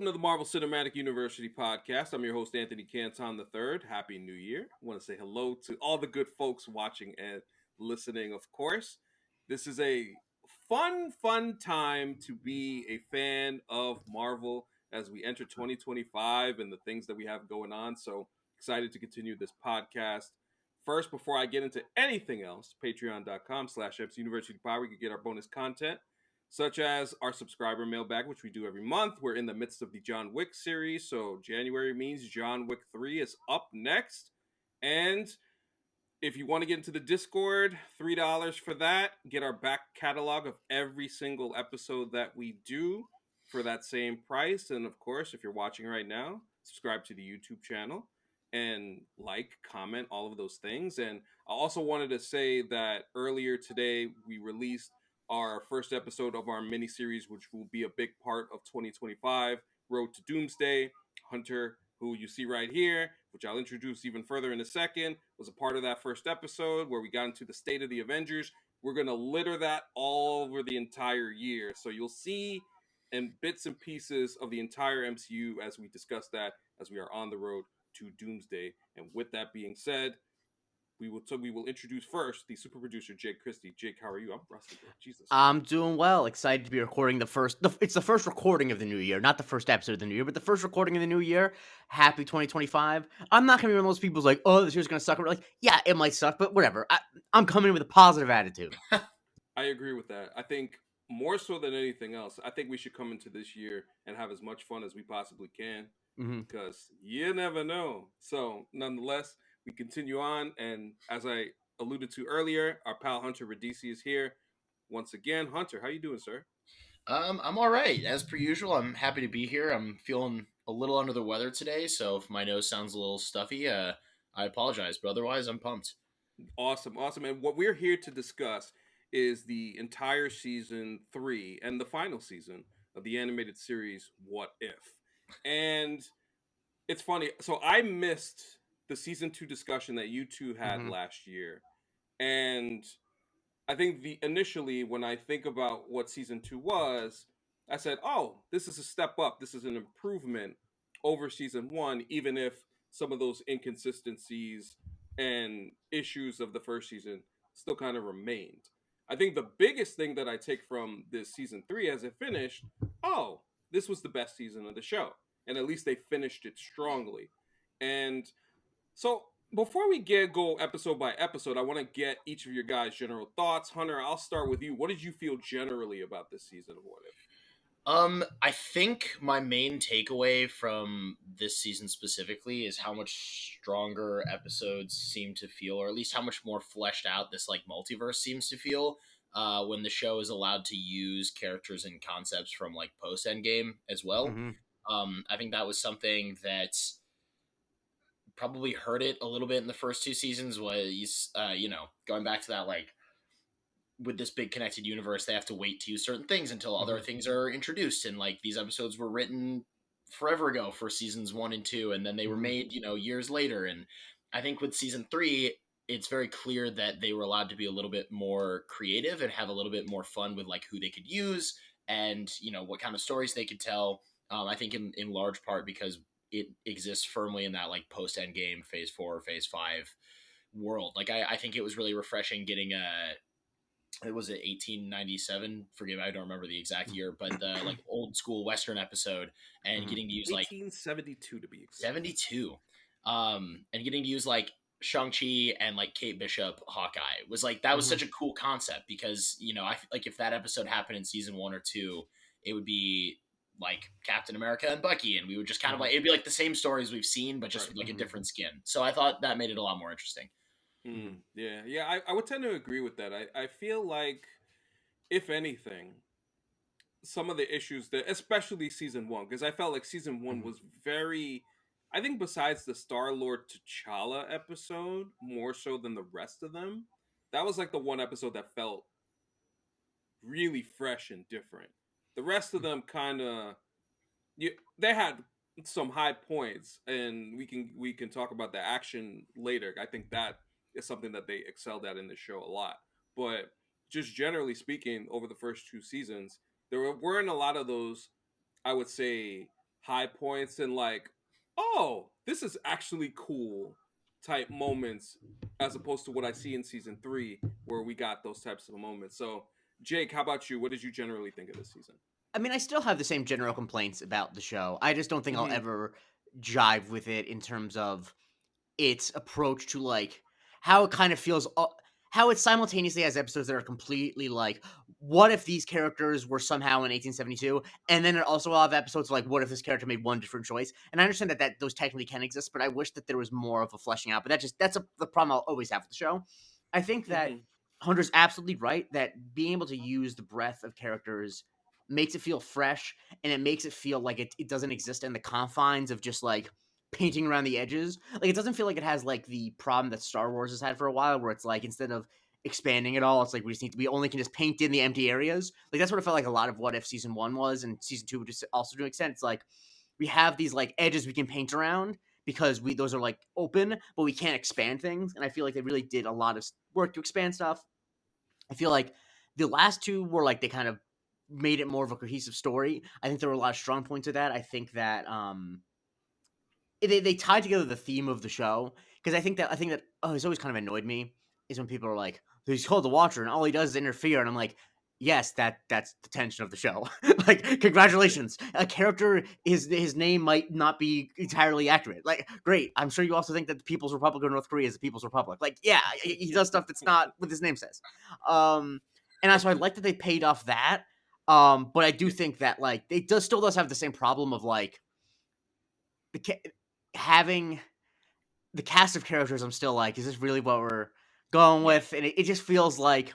Welcome to the Marvel Cinematic University podcast. I'm your host, Anthony Canton III. Happy New Year. I want to say hello to all the good folks watching and listening, of course. This is a fun time to be a fan of Marvel as we enter 2025 and the things that we have going on. So excited to continue this podcast. First, before I get into anything else, patreon.com/EpsUniversityPod, we can get our bonus content, such as our subscriber mailbag, which we do every month. We're in the midst of the John Wick series, so January means John Wick 3 is up next. And if you want to get into the Discord, $3 for that. Get our back catalog of every single episode that we do for that same price. And of course, if you're watching right now, subscribe to the YouTube channel and like, comment, all of those things. And I also wanted to say that earlier today, we released our first episode of our mini series, which will be a big part of 2025, Road to Doomsday. Hunter, who you see right here, which I'll introduce even further in a second, was a part of that first episode where we got into the state of the Avengers. We're going to litter that all over the entire year. So you'll see in bits and pieces of the entire MCU as we discuss that as we are on the road to Doomsday. And with that being said, we will introduce first the super producer, Jake Christie. Jake, how are you? I'm rusty, bro. Jesus. I'm doing well. Excited to be recording it's the first recording of the new year, not the first episode of the new year, but the first recording of the new year. Happy 2025. I'm not gonna be one of those people who's like, oh, this year's gonna suck. We're like, yeah, it might suck, but whatever. I'm coming in with a positive attitude. I agree with that. I think more so than anything else, I think we should come into this year and have as much fun as we possibly can, because you never know. So nonetheless, we continue on, and as I alluded to earlier, our pal Hunter Radesi is here once again. Hunter, how you doing, sir? I'm all right. As per usual, I'm happy to be here. I'm feeling a little under the weather today, so if my nose sounds a little stuffy, I apologize. But otherwise, I'm pumped. Awesome. And what we're here to discuss is the entire season 3 and the final season of the animated series What If. And it's funny. So I missed the season 2 discussion that you two had last year. And I think initially when I think about what season 2 was, I said, "Oh, this is a step up. This is an improvement over season 1, even if some of those inconsistencies and issues of the first season still kind of remained." I think the biggest thing that I take from this season 3 as it finished, oh, this was the best season of the show. And at least they finished it strongly. And so before we go episode by episode, I want to get each of your guys' general thoughts. Hunter, I'll start with you. What did you feel generally about this season of What If? I think my main takeaway from this season specifically is how much stronger episodes seem to feel, or at least how much more fleshed out this like multiverse seems to feel when the show is allowed to use characters and concepts from like post Endgame as well. I think that was something that probably hurt it a little bit in the first two seasons. Was going back to that, like, with this big connected universe, they have to wait to use certain things until other things are introduced. And like these episodes were written forever ago for seasons 1 and 2, and then they were made, years later. And I think with season 3, it's very clear that they were allowed to be a little bit more creative and have a little bit more fun with like who they could use and, what kind of stories they could tell. I think in large part because it exists firmly in that like post Endgame phase 4 or phase 5 world. Like I think it was really refreshing getting it was 1897, forgive me, I don't remember the exact year, but the like old school Western episode and getting to use 1872 to be exact. 72. And getting to use like Shang-Chi and like Kate Bishop Hawkeye was like, that was such a cool concept because, I like if that episode happened in season 1 or 2, it would be like Captain America and Bucky, and we would just kind of like, it'd be like the same stories we've seen, but just with like a different skin. So I thought that made it a lot more interesting. Yeah, I would tend to agree with that. I feel like, if anything, some of the issues that, especially season 1, because I felt like season 1 was very, I think besides the Star-Lord T'Challa episode, more so than the rest of them, that was like the one episode that felt really fresh and different. The rest of them kind of, they had some high points, and we can talk about the action later. I think that is something that they excelled at in the show a lot. But just generally speaking, over the first 2 seasons, there weren't a lot of those, I would say, high points and like, oh, this is actually cool type moments, as opposed to what I see in season 3, where we got those types of moments. So, Jake, how about you? What did you generally think of this season? I mean, I still have the same general complaints about the show. I just don't think I'll Mm-hmm. ever jive with it in terms of its approach to like how it kind of feels, how it simultaneously has episodes that are completely like, what if these characters were somehow in 1872, and then it also will have episodes like, what if this character made one different choice. And I understand that those technically can exist, but I wish that there was more of a fleshing out. But the problem I'll always have with the show. I think that Mm-hmm. Hunter's absolutely right that being able to use the breadth of characters makes it feel fresh, and it makes it feel like it doesn't exist in the confines of just like painting around the edges. Like, it doesn't feel like it has like the problem that Star Wars has had for a while, where it's like, instead of expanding it all, it's like we only can just paint in the empty areas. Like, that's what it felt like a lot of What If season 1 was, and season 2 would just also to an extent. It's like we have these like edges we can paint around because those are like open, but we can't expand things. And I feel like they really did a lot of work to expand stuff. I feel like the last two were like, they kind of made it more of a cohesive story. I think there were a lot of strong points of that. I think that they tied together the theme of the show, because I think that it's always kind of annoyed me is when people are like, he's called the Watcher and all he does is interfere, and I'm like, yes, that's the tension of the show. Like, congratulations, a character, his name might not be entirely accurate. Like, great, I'm sure you also think that the People's Republic of North Korea is the People's Republic. Like, yeah, he does stuff that's not what his name says. And so I like that they paid off that. But I do think that like it still does have the same problem of like the having the cast of characters. I'm still like, is this really what we're going Yeah. with? And it just feels like,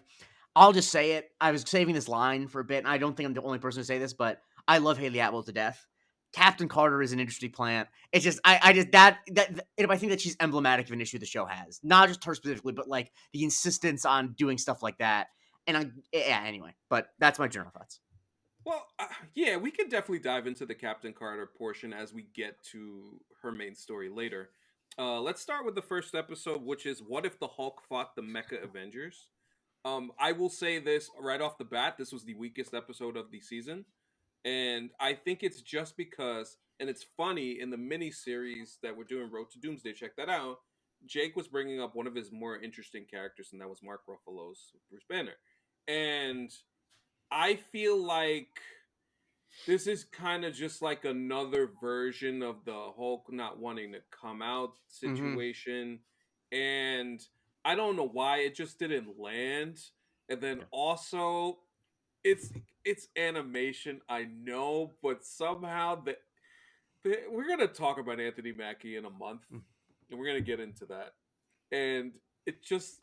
I'll just say it. I was saving this line for a bit, and I don't think I'm the only person to say this, but I love Haley Atwell to death. Captain Carter is an interesting plant. It's just, I just, I think that she's emblematic of an issue the show has. Not just her specifically, but like the insistence on doing stuff like that. Yeah, anyway, but that's my general thoughts. Well, yeah, we could definitely dive into the Captain Carter portion as we get to her main story later. Let's start with the first episode, which is what if the Hulk fought the Mecha Avengers? I will say this right off the bat: this was the weakest episode of the season, and I think it's just because, and it's funny in the mini series that we're doing, Road to Doomsday. Check that out. Jake was bringing up one of his more interesting characters, and that was Mark Ruffalo's Bruce Banner, and I feel like this is kind of just like another version of the Hulk not wanting to come out Mm-hmm. situation. And I don't know why it just didn't land. And then also it's it's animation, I know, but somehow we're gonna talk about Anthony Mackie in a month, and we're gonna get into that. And it just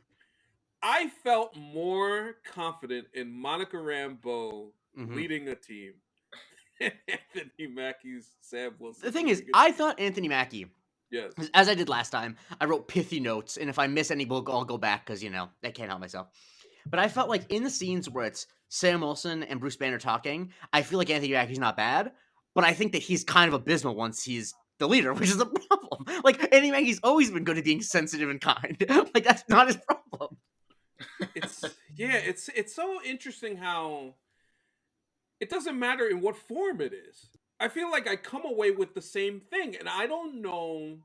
I felt more confident in Monica Rambeau Mm-hmm. leading a team than Anthony Mackie's Sam Wilson The thing is, leading a I team. thought Anthony Mackie, Yes. as I did last time, I wrote pithy notes, and if I miss any, I'll go back because I can't help myself. But I felt like in the scenes where it's Sam Wilson and Bruce Banner talking, I feel like Anthony Mackie's not bad, but I think that he's kind of abysmal once he's the leader, which is a problem. Like, Anthony Mackie's always been good at being sensitive and kind. Like, that's not his problem. It's so interesting how it doesn't matter in what form it is. I feel like I come away with the same thing, and I don't know.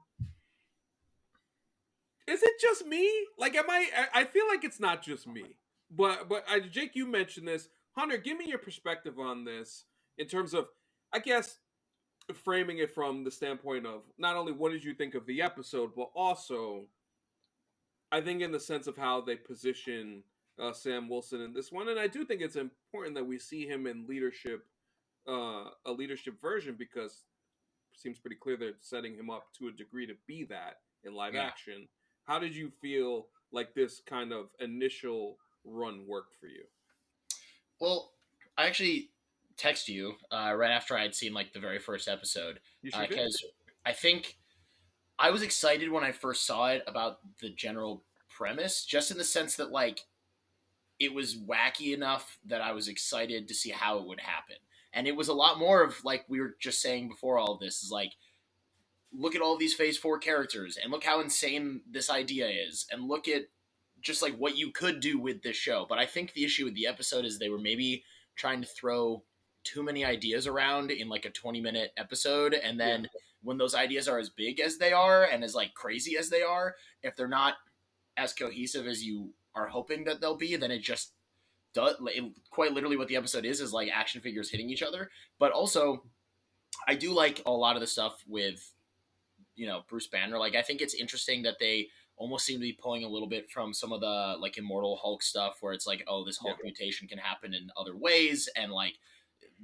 Is it just me? Like, am I feel like it's not just me. But Jake, you mentioned this. Hunter, give me your perspective on this in terms of, I guess, framing it from the standpoint of not only what did you think of the episode, but also, I think in the sense of how they position Sam Wilson in this one, and I do think it's important that we see him in leadership, a leadership version, because it seems pretty clear they're setting him up to a degree to be that in live Yeah. action. How did you feel like this kind of initial run worked for you? Well, I actually texted you right after I had seen like the very first episode You sure did. because I think I was excited when I first saw it about the general premise, just in the sense that like it was wacky enough that I was excited to see how it would happen. And it was a lot more of like we were just saying before all of this is like, look at all these phase 4 characters and look how insane this idea is and look at just like what you could do with this show. But I think the issue with the episode is they were maybe trying to throw too many ideas around in like a 20-minute episode, and then when those ideas are as big as they are and as like crazy as they are, if they're not as cohesive as you are hoping that they'll be, then it just does quite literally what the episode is like action figures hitting each other. But also, I do like a lot of the stuff with Bruce Banner. Like, I think it's interesting that they almost seem to be pulling a little bit from some of the like Immortal Hulk stuff, where it's like, oh, this Hulk mutation can happen in other ways, and like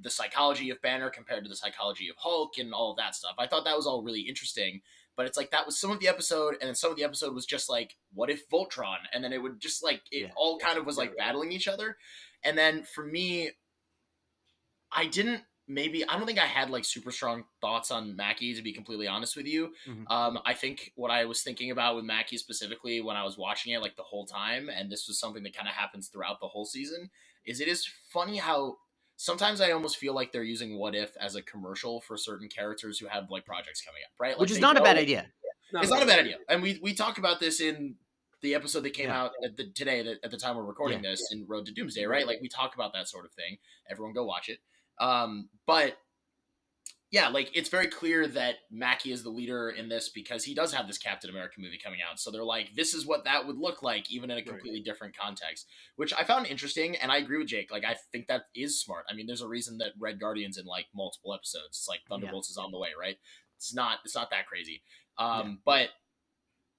the psychology of Banner compared to the psychology of Hulk and all of that stuff. I thought that was all really interesting. But it's like that was some of the episode, and then some of the episode was just like, what if Voltron? And then it would just like it all kind of was like battling each other. And then for me, I don't think I had like super strong thoughts on Mackie, to be completely honest with you. I think what I was thinking about with Mackie specifically when I was watching it like the whole time, and this was something that kind of happens throughout the whole season, is it is funny how sometimes I almost feel like they're using What If as a commercial for certain characters who have like projects coming up, right? Like, which is not a bad idea. It's not a bad idea. And we talk about this in the episode that came out today, at the time we're recording this, in Road to Doomsday, right? Like, we talk about that sort of thing. Everyone go watch it. But yeah, like, it's very clear that Mackie is the leader in this because he does have this Captain America movie coming out. So they're like, this is what that would look like, even in a completely different context, which I found interesting. And I agree with Jake. Like, I think that is smart. I mean, there's a reason that Red Guardian's in like multiple episodes. It's like Thunderbolts is on the way, right? It's not that crazy. But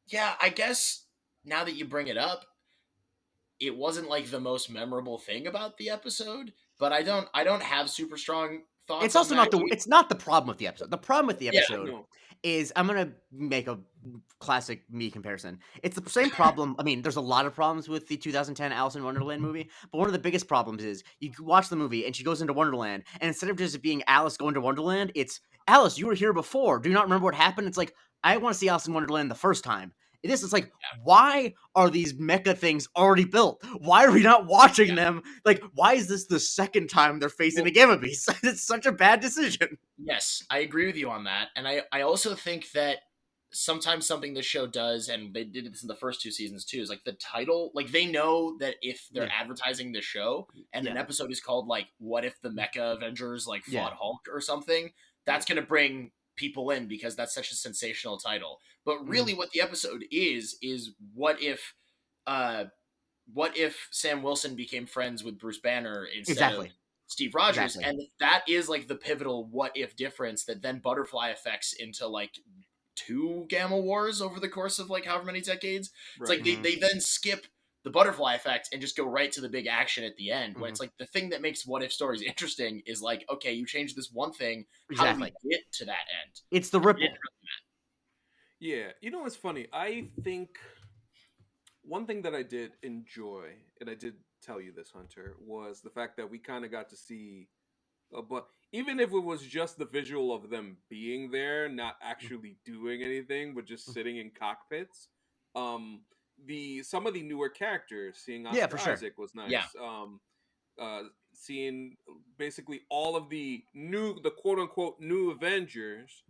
yeah, I guess now that you bring it up, it wasn't like the most memorable thing about the episode, but I don't have super strong thoughts. It's also on it's not the problem with the episode. The problem with the episode is, I'm gonna make a classic me comparison. It's the same problem. I mean, there's a lot of problems with the 2010 Alice in Wonderland movie, but one of the biggest problems is you watch the movie and she goes into Wonderland, and instead of just being Alice going to Wonderland, it's Alice, you were here before. Do you not remember what happened? It's like, I want to see Alice in Wonderland the first time. This is like, why are these mecha things already built? Why are we not watching them? Like, why is this the second time they're facing the Gamma Beast? It's such a bad decision. Yes, I agree with you on that. And I also think that sometimes something this show does, and they did this in the first two seasons too, is like the title, like they know that if they're advertising the show and an episode is called like, what if the Mecha Avengers like fought Hulk or something, that's going to bring people in because that's such a sensational title. But really what the episode is what if Sam Wilson became friends with Bruce Banner instead of Steve Rogers? And that is like the pivotal what if difference that then butterfly affects into like 2 Gamma Wars over the course of like however many decades. It's like they then skip the butterfly effect and just go right to the big action at the end, when it's like the thing that makes what if stories interesting is like, okay, you changed this one thing, how do we get to that end? It's the ripple. Yeah, it's funny. I think one thing that I did enjoy, and I did tell you this, Hunter, was the fact that we kind of got to see, but even if it was just the visual of them being there, not actually doing anything, but just sitting in cockpits, some of the newer characters, seeing Oscar Isaac was nice. Seeing basically all of the quote unquote new Avengers,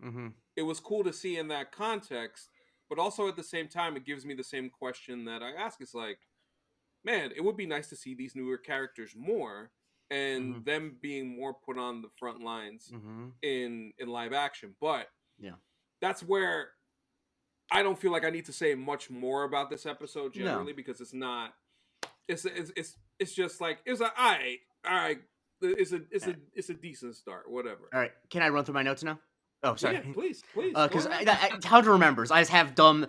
it was cool to see in that context. But also at the same time, it gives me the same question that I ask. It's like, man, it would be nice to see these newer characters more, and them being more put on the front lines in live action. But that's where I don't feel like I need to say much more about this episode generally, because it's not. It's just like it's all right. It's a decent start. Whatever. All right, can I run through my notes now? Oh, sorry. Yeah, please. Because Hunter remembers. I just have dumb.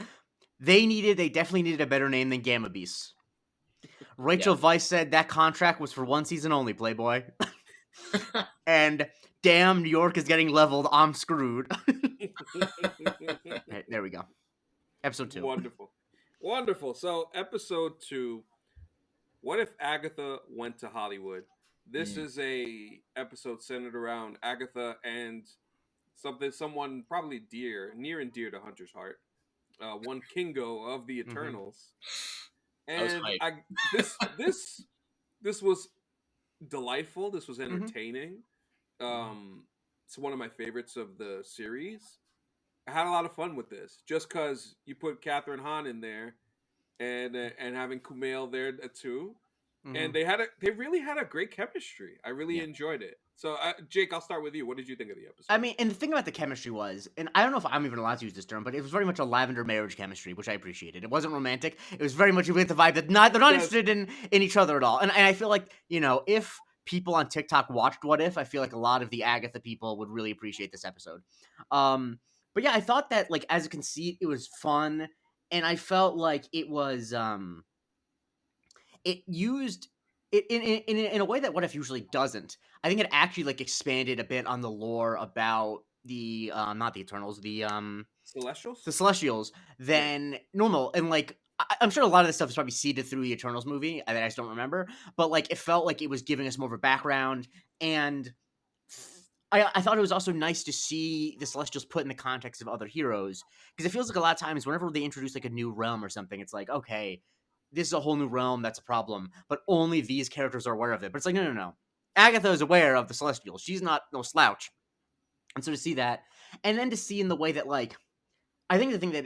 They definitely needed a better name than Gamma Beasts. Rachel Weisz said that contract was for 1 season only, Playboy. And damn, New York is getting leveled. I'm screwed. Right, there we go. Episode 2. Wonderful. So, episode 2. What if Agatha went to Hollywood? This is a episode centered around Agatha and someone probably near and dear to Hunter's heart. One Kingo of the Eternals. And this was delightful. This was entertaining. It's one of my favorites of the series. I had a lot of fun with this, just because you put Catherine Hahn in there, and having Kumail there too, and they really had a great chemistry. I really enjoyed it. So, Jake, I'll start with you. What did you think of the episode? I mean, and the thing about the chemistry was, and I don't know if I'm even allowed to use this term, but it was very much a lavender marriage chemistry, which I appreciated. It wasn't romantic. It was very much you get the vibe that they're not interested in each other at all. And I feel like, if people on TikTok watched What If, I feel like a lot of the Agatha people would really appreciate this episode. But yeah, I thought that, like, as a conceit, it was fun, and I felt like it was it used it in a way that What If usually doesn't. I think it actually like expanded a bit on the lore about the not the Eternals, Celestials? the Celestials than normal. And like I'm sure a lot of this stuff is probably seeded through the Eternals movie. I just don't remember. But like it felt like it was giving us more of a background, and I thought it was also nice to see the Celestials put in the context of other heroes, because it feels like a lot of times whenever they introduce like a new realm or something, it's like, okay, this is a whole new realm, that's a problem, but only these characters are aware of it. But it's like, no. Agatha is aware of the Celestials. She's not no slouch. And so to see that, and then to see in the way that, like, I think the thing that,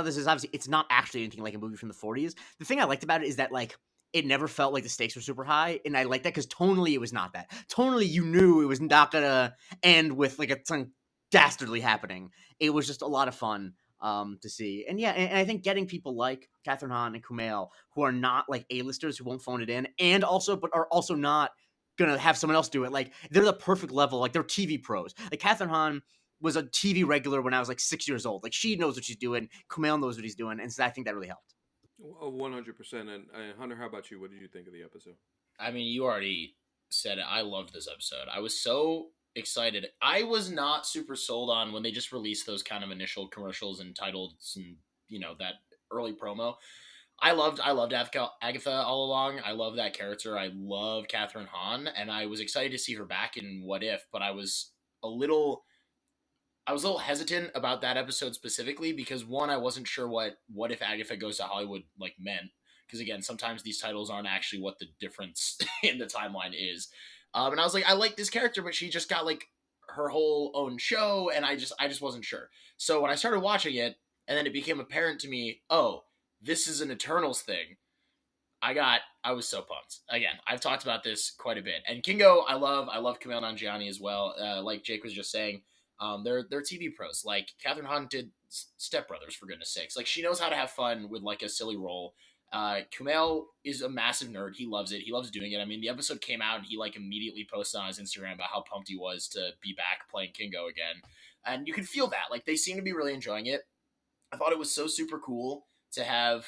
this is obviously, it's not actually anything like a movie from the 40s. The thing I liked about it is that, like, it never felt like the stakes were super high, and I like that because tonally it was not that. Tonally, you knew it was not gonna end with like something dastardly happening. It was just a lot of fun to see, and yeah, and I think getting people like Catherine Hahn and Kumail, who are not like A-listers who won't phone it in, and also but are also not gonna have someone else do it. Like they're the perfect level. Like they're TV pros. Like Catherine Hahn was a TV regular when I was like 6 years old. Like she knows what she's doing. Kumail knows what he's doing, and so I think that really helped. 100%. And Hunter, how about you? What did you think of the episode? I mean, you already said it. I loved this episode. I was so excited. I was not super sold on when they just released those kind of initial commercials and titles and that early promo. I loved Agatha all along. I love that character. I love Catherine Hahn, and I was excited to see her back in What If, but I was a little hesitant about that episode specifically because one, I wasn't sure what if Agatha goes to Hollywood like meant, because again, sometimes these titles aren't actually what the difference in the timeline is. And I was like, I like this character, but she just got like her whole own show, and I just wasn't sure. So when I started watching it, and then it became apparent to me, oh, this is an Eternals thing. I was so pumped. Again, I've talked about this quite a bit. And Kingo, I love Kumail Nanjiani as well. Like Jake was just saying, they're TV pros. Like Catherine Hahn did Step Brothers, for goodness sakes. Like she knows how to have fun with like a silly role. Kumail is a massive nerd. He loves it. He loves doing it. I mean, the episode came out and he like immediately posted on his Instagram about how pumped he was to be back playing Kingo again. And you can feel that. Like they seem to be really enjoying it. I thought it was so super cool to have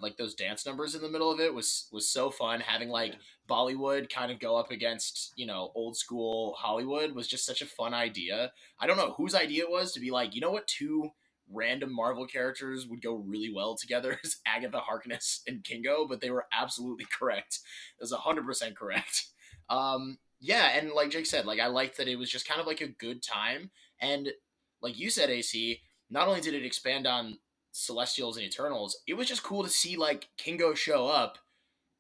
like those dance numbers in the middle of it was so fun. Having like Bollywood kind of go up against old school Hollywood was just such a fun idea. I don't know whose idea it was to be like, you know what, two random Marvel characters would go really well together as Agatha Harkness and Kingo, but they were absolutely correct. It was 100% correct. Yeah, and like Jake said, like I liked that it was just kind of like a good time, and like you said, AC, not only did it expand on Celestials and Eternals, it was just cool to see like Kingo show up,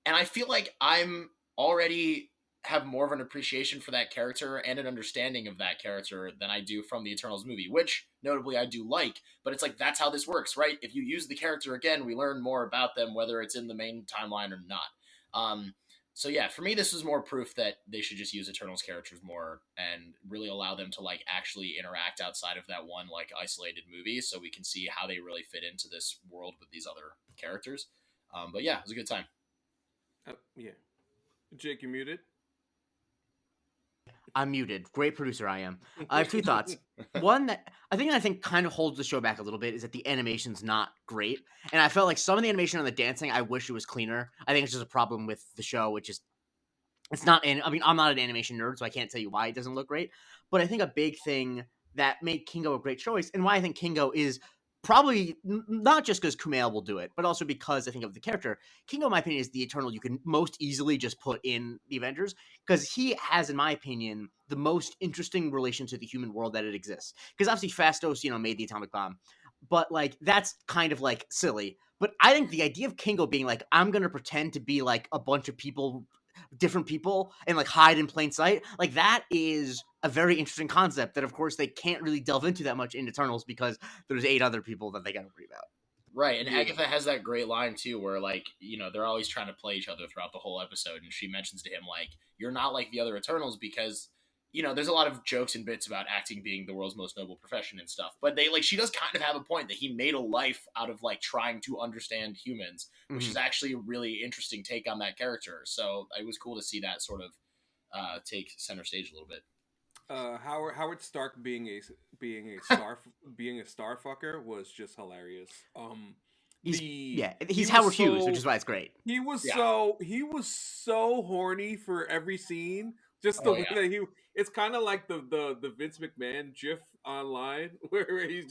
and I feel like I'm already have more of an appreciation for that character and an understanding of that character than I do from the Eternals movie, which notably I do like, but it's like that's how this works, right? If you use the character again, we learn more about them whether it's in the main timeline or not. So yeah, for me, this was more proof that they should just use Eternals characters more and really allow them to like actually interact outside of that one like isolated movie, so we can see how they really fit into this world with these other characters. But yeah, it was a good time. Yeah, Jake, you muted. I'm muted. Great producer I am. I have two thoughts. One that I think kind of holds the show back a little bit is that the animation's not great, and I felt like some of the animation on the dancing, I wish it was cleaner. I think it's just a problem with the show, which is it's not. I mean, I'm not an animation nerd, so I can't tell you why it doesn't look great. But I think a big thing that made Kingo a great choice, and why I think Kingo is probably not just because Kumail will do it, but also because I think of the character. Kingo, in my opinion, is the Eternal you can most easily just put in the Avengers, because he has, in my opinion, the most interesting relation to the human world that it exists. Because obviously Fastos, made the atomic bomb, but like that's kind of like silly. But I think the idea of Kingo being like, I'm gonna pretend to be like a bunch of people, different people, and like hide in plain sight, like that is a very interesting concept that of course they can't really delve into that much in Eternals because there's 8 other people that they gotta worry about. Right, and Yeah. Agatha has that great line too, where like they're always trying to play each other throughout the whole episode, and she mentions to him like, "You're not like the other Eternals," because there's a lot of jokes and bits about acting being the world's most noble profession and stuff, but she does kind of have a point that he made a life out of like trying to understand humans, which is actually a really interesting take on that character. So it was cool to see that sort of take center stage a little bit. Howard Stark being a star fucker was just hilarious. He's he was Howard Hughes, which so is why it's great. he was Yeah. so horny for every scene. Just the Oh, way yeah. that it's kind of like the Vince McMahon gif online where he's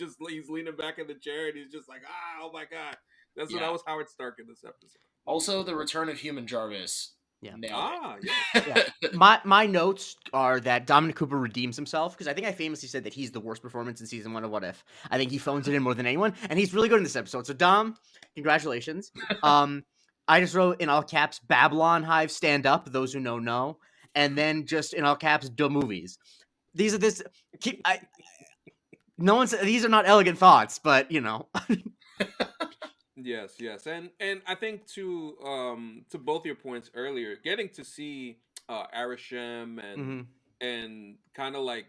leaning back in the chair and he's just like, oh my god. Yeah. That was Howard Stark in this episode. Also, the return of Human Jarvis. Yeah. Nailed yeah. it. My notes are that Dominic Cooper redeems himself, because I think I famously said that he's the worst performance in season 1 of What If. I think he phones it in more than anyone, and he's really good in this episode. So Dom, congratulations. I just wrote in all caps, Babylon Hive stand up. Those who know, and then just in all caps, the movies. These are no one said these are not elegant thoughts, but Yes, and I think to both your points earlier, getting to see Arishem and kind of like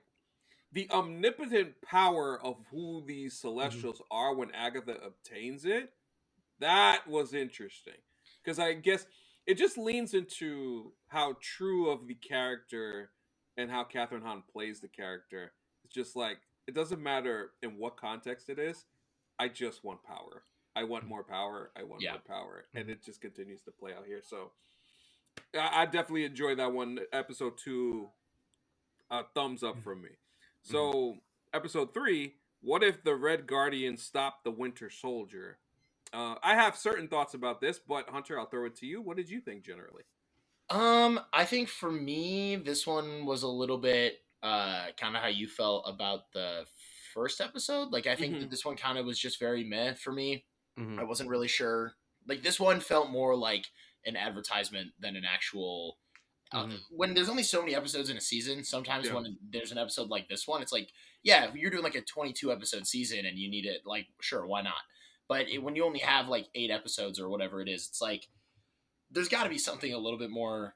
the omnipotent power of who these Celestials are when Agatha obtains it, that was interesting, because I guess it just leans into how true of the character and how Catherine Hahn plays the character. It's just like, it doesn't matter in what context it is. I just want power. I want more power. I want more power. And it just continues to play out here. So I definitely enjoyed that one. Episode 2, thumbs up from me. So episode 3, what if the Red Guardian stopped the Winter Soldier? I have certain thoughts about this, but Hunter, I'll throw it to you. What did you think generally? I think for me, this one was a little bit kind of how you felt about the first episode. Like, I think that this one kind of was just very meh for me. I wasn't really sure. Like, this one felt more like an advertisement than an actual. When there's only so many episodes in a season, sometimes when there's an episode like this one, it's like, yeah, if you're doing like a 22 episode season and you need it, like, sure, why not? But when you only have like 8 episodes or whatever it is, it's like, there's got to be something a little bit more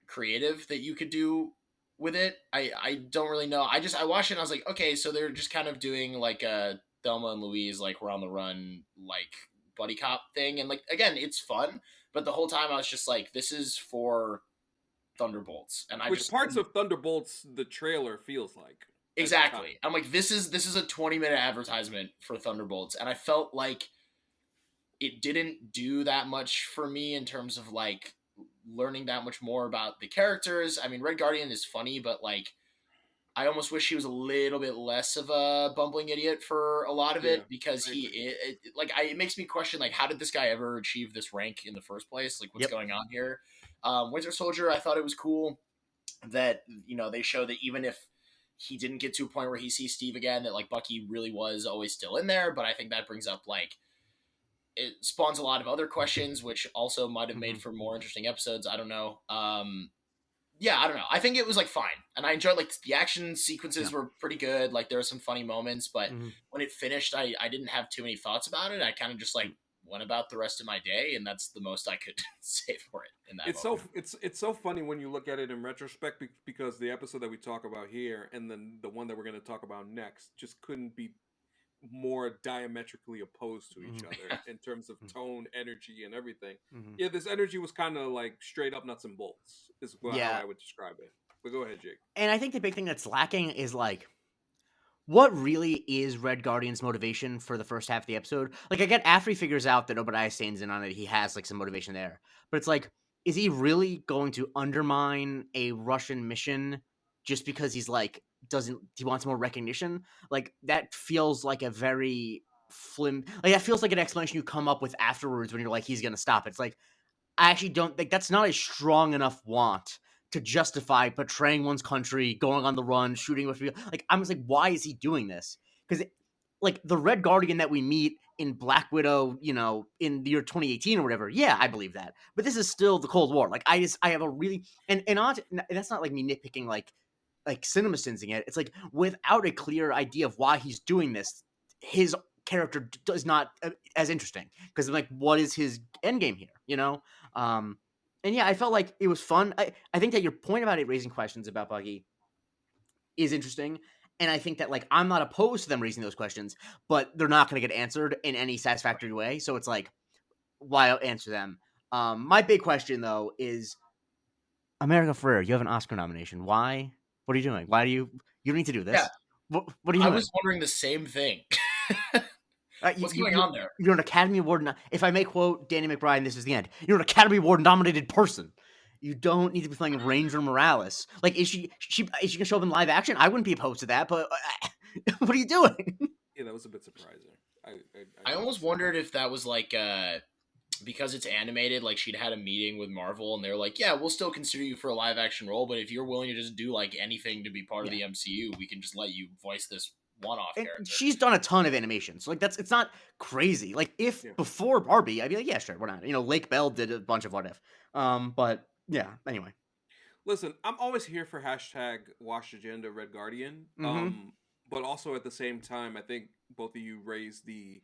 creative that you could do with it. I don't really know. I watched it and I was like, okay, so they're just kind of doing like a Thelma and Louise, like we're on the run, like buddy cop thing. And like, again, it's fun, but the whole time I was just like, this is for Thunderbolts. And Which parts of Thunderbolts the trailer feels like. Exactly. I'm like, this is a 20-minute advertisement for Thunderbolts. And I felt like it didn't do that much for me in terms of like learning that much more about the characters. I mean, Red Guardian is funny, but like, I almost wish he was a little bit less of a bumbling idiot for a lot of it, because it makes me question, like, how did this guy ever achieve this rank in the first place? Like, what's going on here? Winter Soldier, I thought it was cool that, they show that even if he didn't get to a point where he sees Steve again, that like Bucky really was always still in there. But I think that brings up like, it spawns a lot of other questions, which also might have made for more interesting episodes. I don't know. Yeah, I don't know. I think it was like fine, and I enjoyed like the action sequences were pretty good. Like there were some funny moments, but when it finished, I didn't have too many thoughts about it. I kind of just like went about the rest of my day, and that's the most I could say for it in that. It's so funny when you look at it in retrospect, because the episode that we talk about here and then the one that we're going to talk about next just couldn't be more diametrically opposed to each other in terms of tone, energy, and everything. Yeah, this energy was kind of like straight up nuts and bolts is how I would describe it. But go ahead, Jake. And I think the big thing that's lacking is like, what really is Red Guardian's motivation for the first half of the episode? Like, again, after he figures out that Obadiah Stane's in on it, he has like some motivation there. But it's like, is he really going to undermine a Russian mission just because he's like, he wants more recognition? Like, that feels like a very that feels like an explanation you come up with afterwards when you're like, he's gonna stop. It's like, I actually don't think that's not a strong enough want to justify betraying one's country, going on the run, shooting with people. Like, I'm just like, why is he doing this? Because like the Red Guardian that we meet in Black Widow, in the year 2018 or whatever, yeah, I believe that. But this is still the Cold War. Like, I have a really and that's not like me nitpicking like cinema sensing it. It's like, without a clear idea of why he's doing this, his character is not as interesting because like, what is his end game here? And yeah, I felt like it was fun. I think that your point about it raising questions about Bucky is interesting. And I think that like I'm not opposed to them raising those questions, but they're not going to get answered in any satisfactory way. So it's like, why answer them? My big question though is America Ferrer, you have an Oscar nomination. Why? What are you doing? Why do you don't need to do this? Yeah. What are you I doing? was wondering the same thing. What's going on there? You're an Academy Award. If I may quote Danny McBride, this is the end. You're an Academy Award nominated person. You don't need to be playing Ranger Morales. Like, is she gonna show up in live action? I wouldn't be opposed to that. But what are you doing? Yeah, that was a bit surprising. I almost wondered if that was like because it's animated, like she'd had a meeting with Marvel and they're like, yeah, we'll still consider you for a live action role, but if you're willing to just do like anything to be part of the MCU, we can just let you voice this one-off character. She's done a ton of animations, so like it's not crazy. Like if before Barbie, I'd be like, yeah, sure, why not? Lake Bell did a bunch of What If, but yeah. Anyway, listen, I'm always here for hashtag Wash Agenda Red Guardian, but also at the same time, I think both of you raised the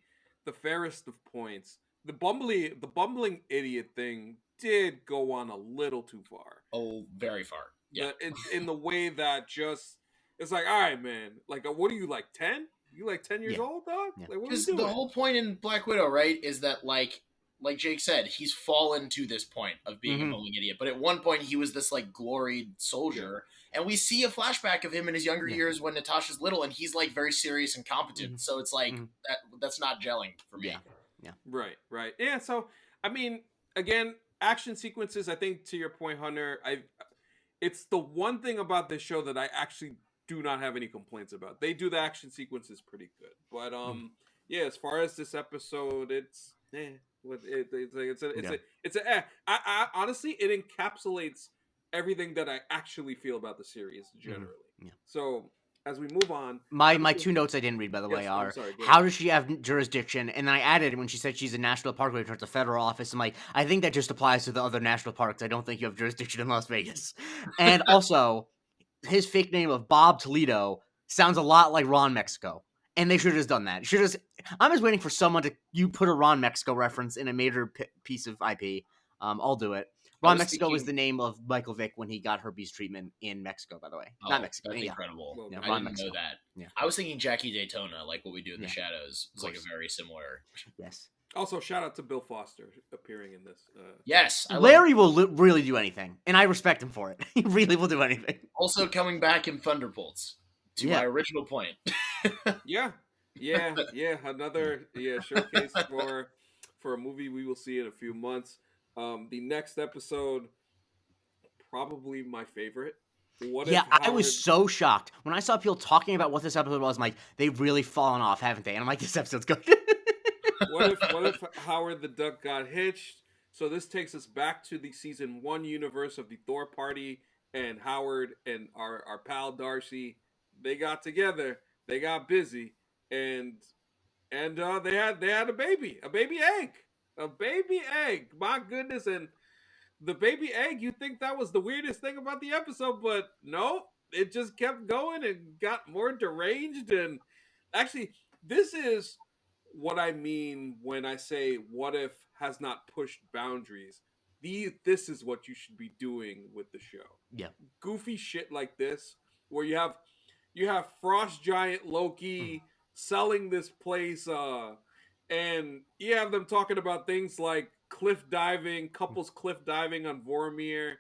fairest of points. The bumbling idiot thing did go on a little too far. Oh, very far. Yeah, in the way that just. It's like, all right, man. Like, what are you, like, 10? You, like, 10 years old, dog? Yeah. Like, what are you because doing? the whole point in Black Widow, right, is that, like Jake said, he's fallen to this point of being a bumbling idiot. But at one point, he was this, like, gloried soldier. And we see a flashback of him in his younger years when Natasha's little, and he's, like, very serious and competent. So it's like, that's not gelling for me. Yeah. Right. Yeah, so, I mean, again, action sequences, I think, to your point, Hunter, it's the one thing about this show that I actually do not have any complaints about. They do the action sequences pretty good, but yeah, as far as this episode, it's I honestly, it encapsulates everything that I actually feel about the series generally. So as we move on, my two notes I didn't read, by the way, are how does she have jurisdiction? And then I added when she said she's a national park ranger, it's a federal office. I'm like, I think that just applies to the other national parks. I don't think you have jurisdiction in Las Vegas. And also, his fake name of Bob Toledo sounds a lot like Ron Mexico, and they should have just done that. I'm just waiting for someone to put a Ron Mexico reference in a major piece of IP. I'll do it. Ron Mexico was the name of Michael Vick when he got herpes treatment in Mexico, by the way. Not Mexico. That's incredible. Yeah, I Ron didn't Mexico. know that. Yeah. I was thinking Jackie Daytona, like what we do in the shadows. It's like a very similar. Yes. Also, shout out to Bill Foster appearing in this. Yes. Larry will really do anything, and I respect him for it. He really will do anything. Also coming back in Thunderbolts, to my original point. Yeah. Another showcase for a movie we will see in a few months. The next episode, probably my favorite. I was so shocked when I saw people talking about what this episode was. I'm like, they've really fallen off, haven't they? And I'm like, this episode's good. What if Howard the Duck got hitched? So this takes us back to the season 1 universe of the Thor party, and Howard and our pal Darcy, they got together, they got busy, and they had a baby egg. My goodness, and the baby egg, you think that was the weirdest thing about the episode, but no, it just kept going and got more deranged. And actually, this is what I mean when I say What If has not pushed boundaries. This is what you should be doing with the show. Yeah. Goofy shit like this, where you have Frost Giant Loki selling this place, and you have them talking about things like couples cliff diving on Vormir.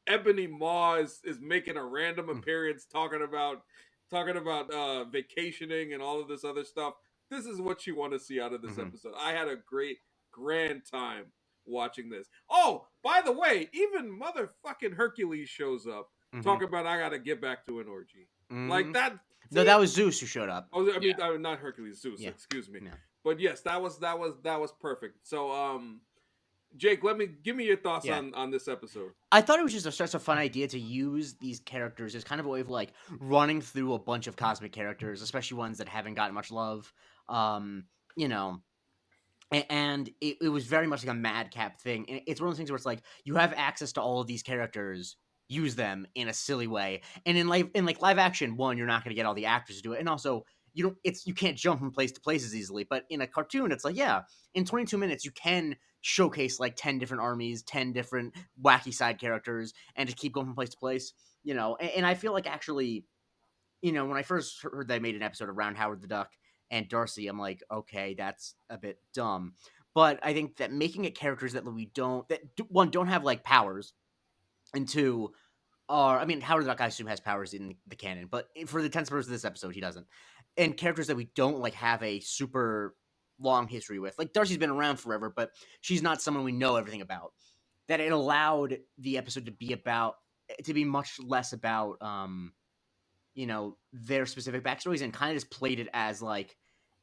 Ebony Maw is making a random appearance talking about vacationing and all of this other stuff. This is what you want to see out of this episode. I had a grand time watching this. Oh, by the way, even motherfucking Hercules shows up. Talking about I gotta get back to an orgy. Like that. No, that was Zeus who showed up. Oh, I mean, not Hercules, Zeus. Yeah. Excuse me. Yeah. But yes, that was perfect. So, Jake, give me your thoughts on this episode. I thought it was just such a fun idea to use these characters as kind of a way of like running through a bunch of cosmic characters, especially ones that haven't gotten much love. And it was very much like a madcap thing. And it's one of those things where it's like you have access to all of these characters, use them in a silly way. And in live action, one, you're not going to get all the actors to do it, and also you can't jump from place to place as easily. But in a cartoon, it's like, yeah, in 22 minutes you can showcase like 10 different armies, 10 different wacky side characters, and just keep going from place to place. And I feel like actually, when I first heard they made an episode around Howard the Duck and Darcy, I'm like, okay, that's a bit dumb. But I think that making it characters that we don't, one, don't have like powers, and two, I mean, Howard the Duck, I assume, has powers in the canon, but for the tense purpose of this episode, he doesn't. And characters that we don't like have a super long history with, like Darcy's been around forever, but she's not someone we know everything about. That it allowed the episode to be much less about their specific backstories, and kind of just played it as like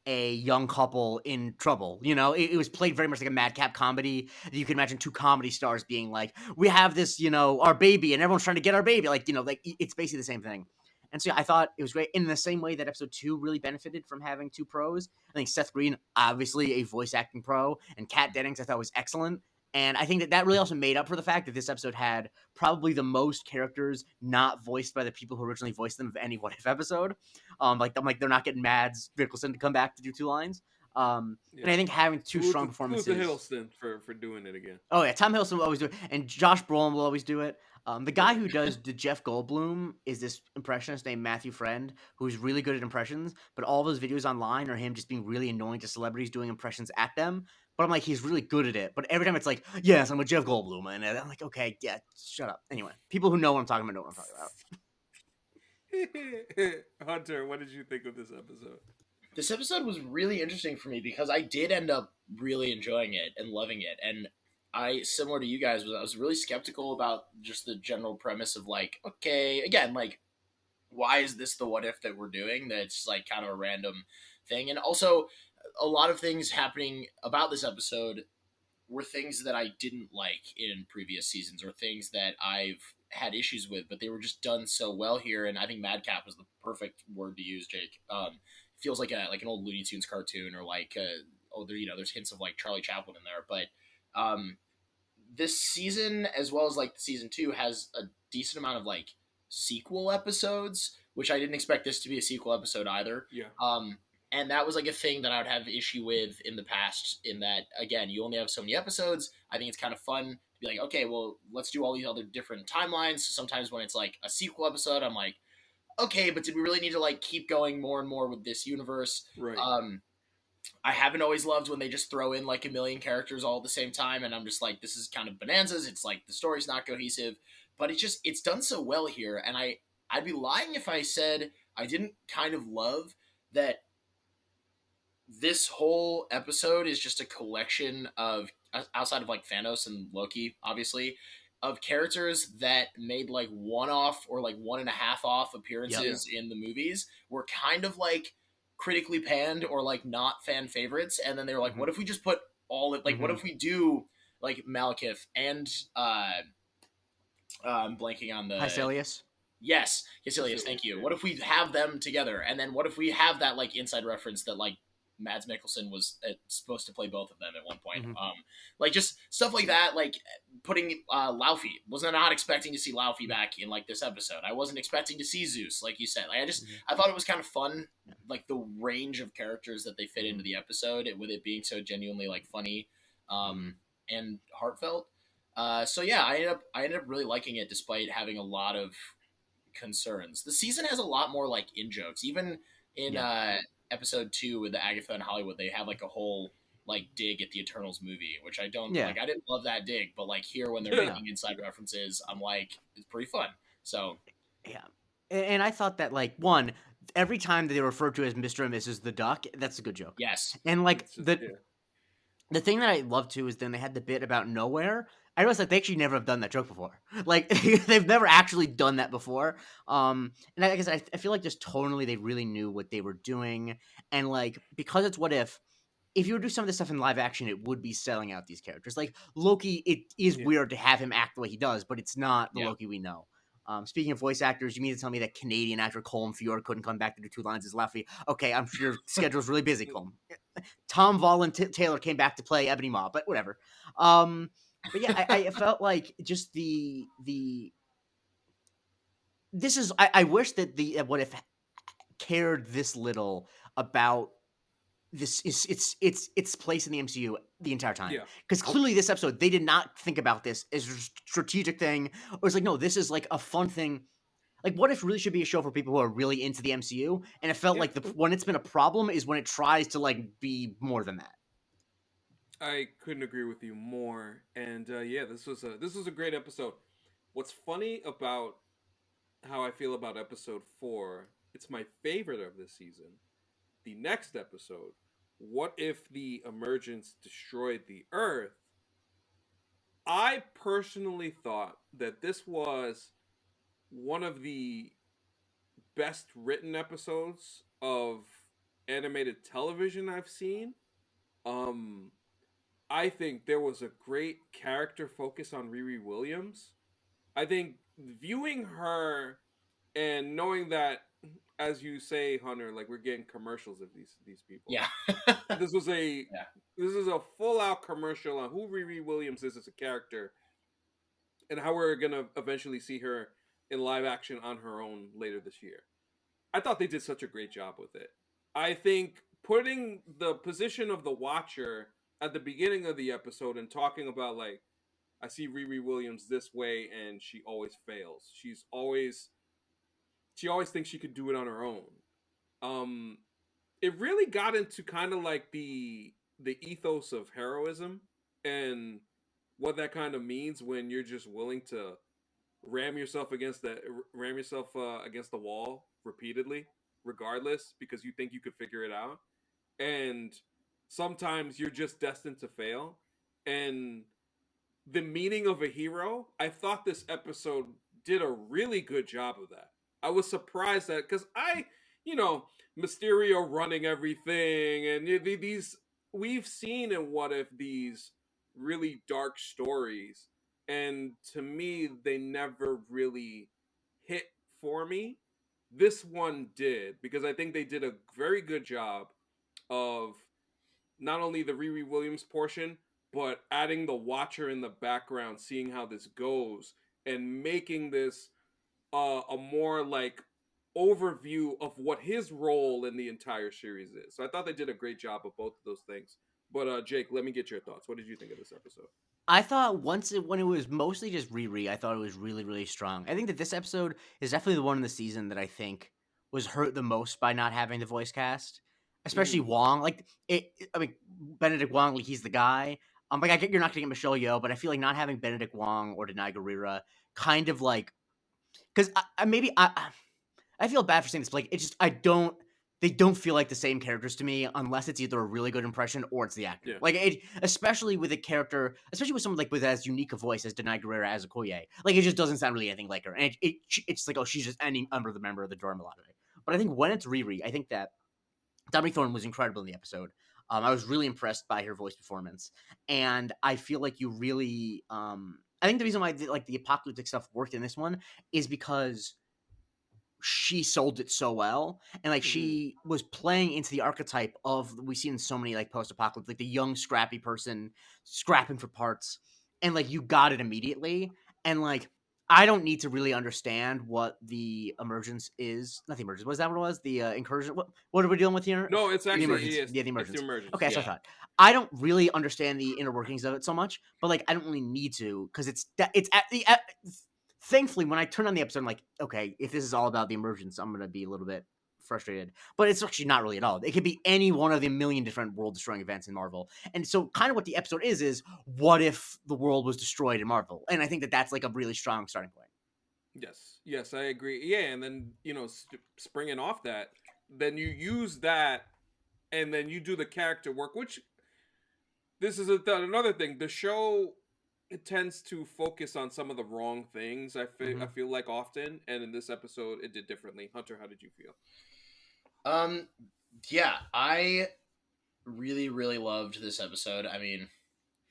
a young couple in trouble. It was played very much like a madcap comedy. You can imagine two comedy stars being like, we have this, our baby, and everyone's trying to get our baby. Like, like it's basically the same thing. And so yeah, I thought it was great in the same way that episode 2 really benefited from having two pros. I think Seth Green, obviously a voice acting pro, and Kat Dennings I thought was excellent. And I think that really also made up for the fact that this episode had probably the most characters not voiced by the people who originally voiced them of any What If episode. Like they're not getting Mads Mikkelsen to come back to do 2 lines. And I think having two strong performances. Salute to Hiddleston for doing it again. Oh yeah, Tom Hiddleston will always do it, and Josh Brolin will always do it. The guy who does the Jeff Goldblum is this impressionist named Matthew Friend, who's really good at impressions. But all of his videos online are him just being really annoying to celebrities doing impressions at them. But I'm like, he's really good at it. But every time it's like, yes, I'm a Jeff Goldblum, and I'm like, okay, yeah, shut up. Anyway, people who know what I'm talking about know what I'm talking about. Hunter, what did you think of this episode? This episode was really interesting for me because I did end up really enjoying it and loving it. And I, similar to you guys, I was really skeptical about just the general premise of like, okay, again, like, why is this the what if that we're doing? That's like kind of a random thing. And also, a lot of things happening about this episode were things that I didn't like in previous seasons, or things that I've had issues with, but they were just done so well here. And I think madcap was the perfect word to use, Jake. Feels like an old Looney Tunes cartoon, or like there's hints of like Charlie Chaplin in there. But this season, as well as like season 2, has a decent amount of like sequel episodes, which I didn't expect this to be a sequel episode either. Yeah. And that was like a thing that I would have issue with in the past, in that, again, you only have so many episodes. I think it's kind of fun to be like, okay, well, let's do all these other different timelines. So sometimes when it's like a sequel episode, I'm like, okay, but did we really need to like keep going more and more with this universe? Right. I haven't always loved when they just throw in like a million characters all at the same time, and I'm just like, this is kind of bonanzas. It's like the story's not cohesive, but it's done so well here. And I'd be lying if I said I didn't kind of love that this whole episode is just a collection of, outside of like Thanos and Loki, obviously, of characters that made like one-off or like 1.5 off appearances in the movies, were kind of like critically panned or like not fan favorites. And then they were like, what if we just put all it, like, what if we do like Malekith and I'm blanking on the Hyselius. Yes, Hyselius, thank you. What if we have them together? And then what if we have that like inside reference that like Mads Mikkelsen was supposed to play both of them at one point? Like just stuff like that, like putting Laufey. Was not expecting to see Laufey back in like this episode. I wasn't expecting to see Zeus, like you said. Like I thought it was kind of fun, like the range of characters that they fit into the episode, with it being so genuinely like funny and heartfelt. So yeah, I ended up really liking it despite having a lot of concerns. The season has a lot more like in jokes. Even in episode 2 with the Agatha and Hollywood, they have like a whole like dig at the Eternals movie, which I don't like. I didn't love that dig, but like here when they're making inside references, I'm like, it's pretty fun. So yeah, and I thought that like one, every time that they refer to as Mr. and Mrs. the Duck, that's a good joke. Yes, and like the thing that I love too is then they had the bit about nowhere. I realized that they actually never have done that joke before. Like they've never actually done that before. And I guess I feel like just tonally they really knew what they were doing, and like because it's what if you would do some of this stuff in live action, it would be selling out these characters. Like Loki, it is weird to have him act the way he does, but it's not the Loki we know. Speaking of voice actors, you mean to tell me that Canadian actor Colm Feore couldn't come back to do 2 lines as Laufey? Okay, I'm sure your schedule's really busy, Colm. Tom Volland Taylor came back to play Ebony Maw, but whatever. But yeah, I felt like just this is. I wish that the what if cared this little about this is its place in the MCU the entire time. Yeah. Because clearly this episode, they did not think about this as a strategic thing, or it's like, no, this is like a fun thing. Like, what if really should be a show for people who are really into the MCU? And it felt Yeah. like when it's been a problem is when it tries to like be more than that. I couldn't agree with you more. And yeah, this was a great episode. What's funny about how I feel about episode 4? It's my favorite of this season. The next episode, what if the emergence destroyed the Earth? I personally thought that this was one of the best written episodes of animated television I've seen. Um, I think there was a great character focus on Riri Williams. I think viewing her and knowing that, as you say, Hunter, like we're getting commercials of these people. Yeah. This was a Yeah. this is a full out commercial on who Riri Williams is as a character and how we're gonna eventually see her in live action on her own later this year. I thought they did such a great job with it. I think putting the position of the watcher at the beginning of the episode and talking about like I see Riri Williams this way and she always fails. She always thinks she could do it on her own. Um it really got into kind of like the ethos of heroism and what that kind of means when you're just willing to ram yourself against the wall repeatedly regardless because you think you could figure it out and sometimes you're just destined to fail and the meaning of a hero, I thought this episode did a really good job of that. I was surprised that because Mysterio running everything, and these we've seen in What If these really dark stories, and to me, they never really hit for me. This one did because I think they did a very good job of not only the Riri Williams portion, but adding the watcher in the background, seeing how this goes, and making this a more like overview of what his role in the entire series is. So I thought they did a great job of both of those things. But Jake, let me get your thoughts. What did you think of this episode? I thought when it was mostly just Riri, I thought it was really, really strong. I think that this episode is definitely the one in the season that I think was hurt the most by not having the voice cast, especially Mm-hmm. Wong. Like I mean, Benedict Wong, like he's the guy. Like I get you're not gonna get Michelle Yeoh, but I feel like not having Benedict Wong or Denai Guerrera kind of like because I feel bad for saying this, but like it just they don't feel like the same characters to me unless it's either a really good impression or it's the actor. Yeah. Like it, especially with a character, especially with someone like with as unique a voice as Denai Guerrera as Okoye. Like it just doesn't sound really anything like her, and it's like, oh, she's just any under the member of the dorm a lot of it. But I think when it's Riri, I think that Dominique Thorne was incredible in the episode. I was really impressed by her voice performance, and I feel like you really. I think the reason why the apocalyptic stuff worked in this one is because she sold it so well, and like Mm-hmm. she was playing into the archetype of we see in so many like post-apocalypse, like the young scrappy person scrapping for parts, and like you got it immediately. And like I don't need to really understand what the emergence is. Not the emergence. Was that what it was? The incursion. What are we dealing with here? No, it's The actually emergence. yes, Yeah, the it's the emergence. emergence. Okay, so I Yeah. thought. I don't really understand the inner workings of it so much, but like I don't really need to because it's at the thankfully, when I turn on the episode, I'm like, okay, if this is all about the emergence, I'm gonna be a little bit frustrated. But it's actually not really at all. It could be any one of the million different world-destroying events in Marvel. And so, kind of what the episode is what if the world was destroyed in Marvel? And I think that that's like a really strong starting point. Yes, I agree. Yeah, and then springing off that, then you use that, and then you do the character work, which this is another thing. The show it tends to focus on some of the wrong things. I feel like often, and in this episode, it did differently. Hunter, how did you feel? Yeah, I really, really loved this episode. I mean,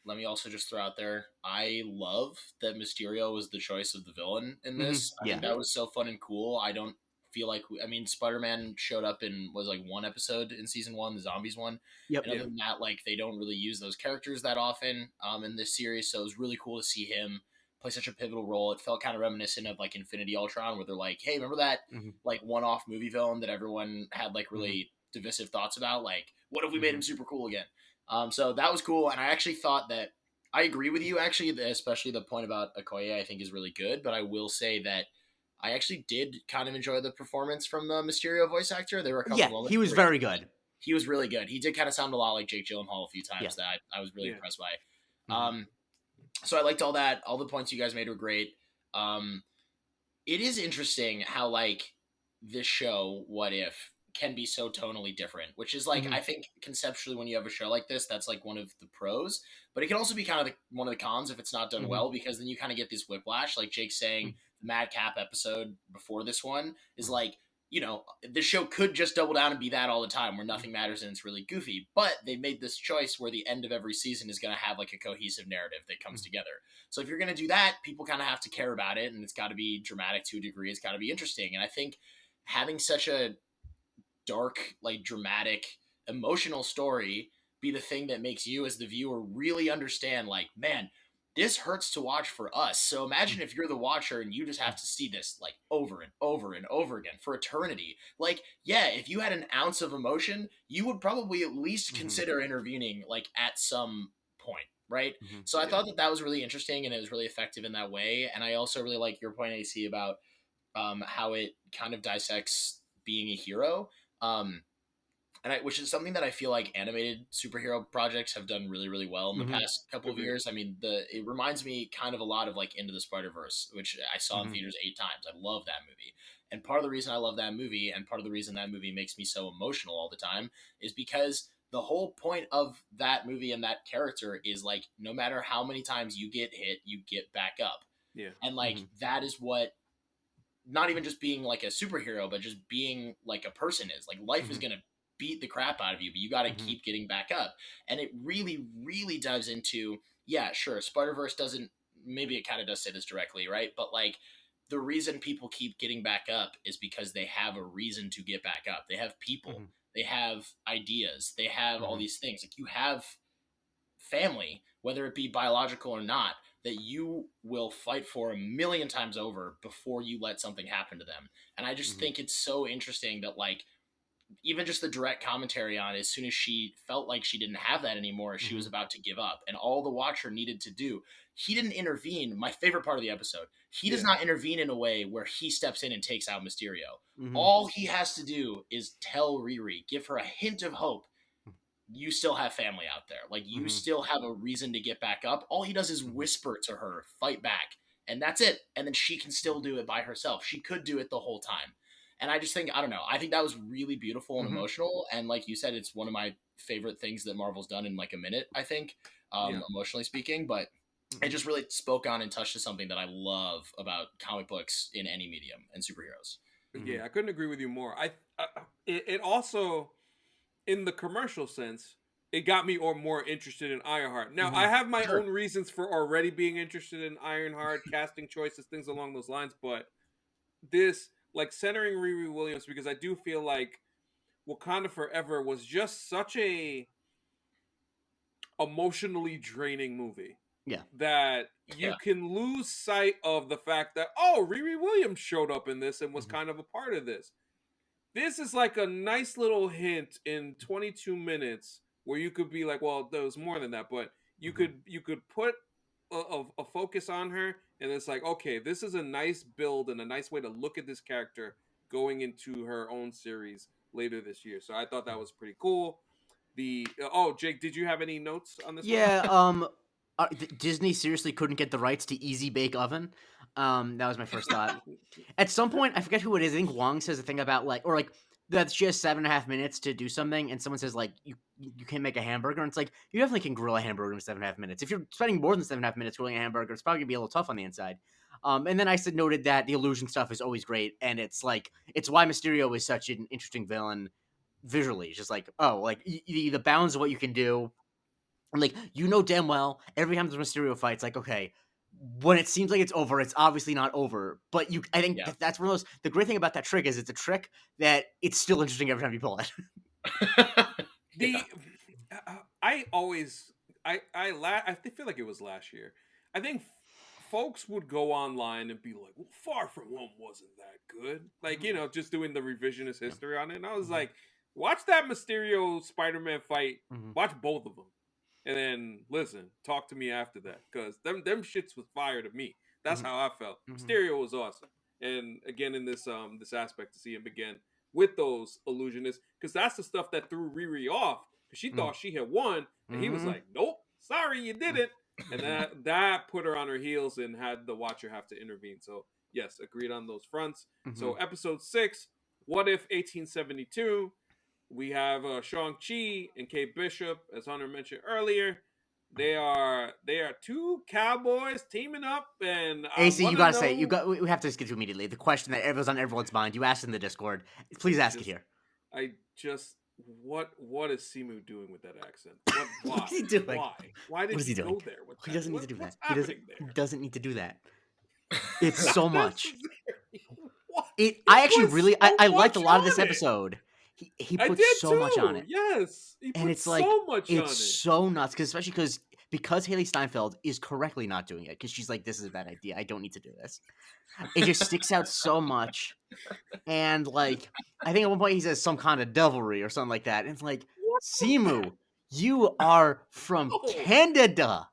let me also just throw out there, I love that Mysterio was the choice of the villain in this. I think Yeah. that was so fun and cool. I don't feel like I mean, Spider-Man showed up in was like one episode in season 1, the zombies one. Yep. And other than that, like they don't really use those characters that often in this series. So it was really cool to see him play such a pivotal role. It felt kind of reminiscent of like Infinity Ultron, where they're like, hey, remember that like one-off movie villain that everyone had like really divisive thoughts about? Like, what if we made him super cool again? So that was cool, and I actually thought that I agree with you. Actually, especially the point about Okoye, I think is really good. But I will say that I actually did kind of enjoy the performance from the Mysterio voice actor. There were a couple Yeah, moments he was where very good. he was really good. He did kind of sound a lot like Jake Gyllenhaal a few Yeah. times that I was really impressed by. Mhm. So I liked all that. All the points you guys made were great. Um, it is interesting how like this show, What If, can be so tonally different, which is like I think conceptually when you have a show like this, that's like one of the pros, but it can also be kind of one of the cons if it's not done well, because then you kind of get this whiplash. Like Jake saying, the Madcap episode before this one is like, you know, the show could just double down and be that all the time where nothing matters and it's really goofy, but they made this choice where the end of every season is going to have like a cohesive narrative that comes together. So if you're going to do that, people kind of have to care about it, and it's got to be dramatic to a degree. It's got to be interesting. And I think having such a dark, like dramatic, emotional story be the thing that makes you as the viewer really understand, like, man, this hurts to watch for us. So imagine if you're the watcher and you just have to see this like over and over and over again for eternity. Like, yeah, if you had an ounce of emotion, you would probably at least consider intervening like at some point, right? So I thought that that was really interesting and it was really effective in that way. And I also really like your point, AC, about how it kind of dissects being a hero. Which is something that I feel like animated superhero projects have done really, really well in the past couple of years. I mean, it reminds me kind of a lot of like Into the Spider-Verse, which I saw in theaters 8 times. I love that movie. And part of the reason I love that movie, and part of the reason that movie makes me so emotional all the time, is because the whole point of that movie and that character is like, no matter how many times you get hit, you get back up. Yeah. And like, that is what, not even just being like a superhero, but just being like a person is. Like, life is going to beat the crap out of you, but you got to keep getting back up. And it really, really dives into, yeah, sure, Spider-Verse doesn't, maybe it kind of does say this directly, right? But like, the reason people keep getting back up is because they have a reason to get back up. They have people, they have ideas, they have all these things. Like, you have family, whether it be biological or not, that you will fight for a million times over before you let something happen to them. And I just think it's so interesting that like, even just the direct commentary on it, as soon as she felt like she didn't have that anymore, she was about to give up, and all the watcher needed to do, he didn't intervene. My favorite part of the episode, he does not intervene in a way where he steps in and takes out Mysterio. All he has to do is tell Riri, give her a hint of hope. You still have family out there. Like, you still have a reason to get back up. All he does is whisper to her, fight back. And that's it. And then she can still do it by herself. She could do it the whole time. And I just think, I don't know, I think that was really beautiful and emotional. And like you said, it's one of my favorite things that Marvel's done in like a minute, I think, emotionally speaking. But it just really spoke on and touched to something that I love about comic books in any medium and superheroes. Yeah, I couldn't agree with you more. It also, in the commercial sense, it got me more interested in Ironheart. Now, I have my own reasons for already being interested in Ironheart, casting choices, things along those lines, but this, like, centering Riri Williams, because I do feel like Wakanda Forever was just such a emotionally draining movie. Yeah. That you can lose sight of the fact that, oh, Riri Williams showed up in this and was kind of a part of this. This is like a nice little hint in 22 minutes where you could be like, well, there was more than that, but you could put a focus on her, and it's like, okay, this is a nice build and a nice way to look at this character going into her own series later this year. So I thought that was pretty cool. Jake, did you have any notes on this one? Yeah, Disney seriously couldn't get the rights to Easy Bake Oven. That was my first thought. At some point, I forget who it is. I think Wong says a thing about like that's just 7.5 minutes to do something, and someone says like you can't make a hamburger, and it's like you definitely can grill a hamburger in 7.5 minutes. If you're spending more than 7.5 minutes grilling a hamburger, it's probably gonna be a little tough on the inside. And then I noted that the illusion stuff is always great, and it's like it's why Mysterio is such an interesting villain visually. It's just like the bounds of what you can do. And like, you know damn well, every time there's a Mysterio fight, it's like, okay, when it seems like it's over, it's obviously not over. But I think that's one of those. The great thing about that trick is it's a trick that it's still interesting every time you pull it. I feel like it was last year. I think folks would go online and be like, well, Far From Home wasn't that good. Like, just doing the revisionist history on it. And I was like, watch that Mysterio Spider-Man fight. Watch both of them. And then, listen, talk to me after that. Because them shits was fire to me. That's how I felt. Mysterio was awesome. And again, in this aspect, to see him again with those illusionists. Because that's the stuff that threw Riri off. Because she thought she had won. And he was like, nope, sorry, you didn't. And that put her on her heels and had the Watcher have to intervene. So, yes, agreed on those fronts. So, episode 6, What If 1872? We have Shang-Chi and Kate Bishop, as Hunter mentioned earlier. They are two cowboys teaming up, and AC, you gotta say, we have to just get to immediately the question that was on everyone's mind. You asked in the Discord. Please ask it here. What is Simu doing with that accent? Why? What's he doing? Why did he go there? He doesn't need to do that. He doesn't need to do that. It's so much. I actually really I liked a lot of this episode. He put so much on it. Yes, he and it's so like much on it. It's so nuts, especially because Haley Steinfeld is correctly not doing it because she's like, this is a bad idea. I don't need to do this. It just sticks out so much, and like I think at one point he says some kind of devilry or something like that. And it's like, Simu, you are from Canada.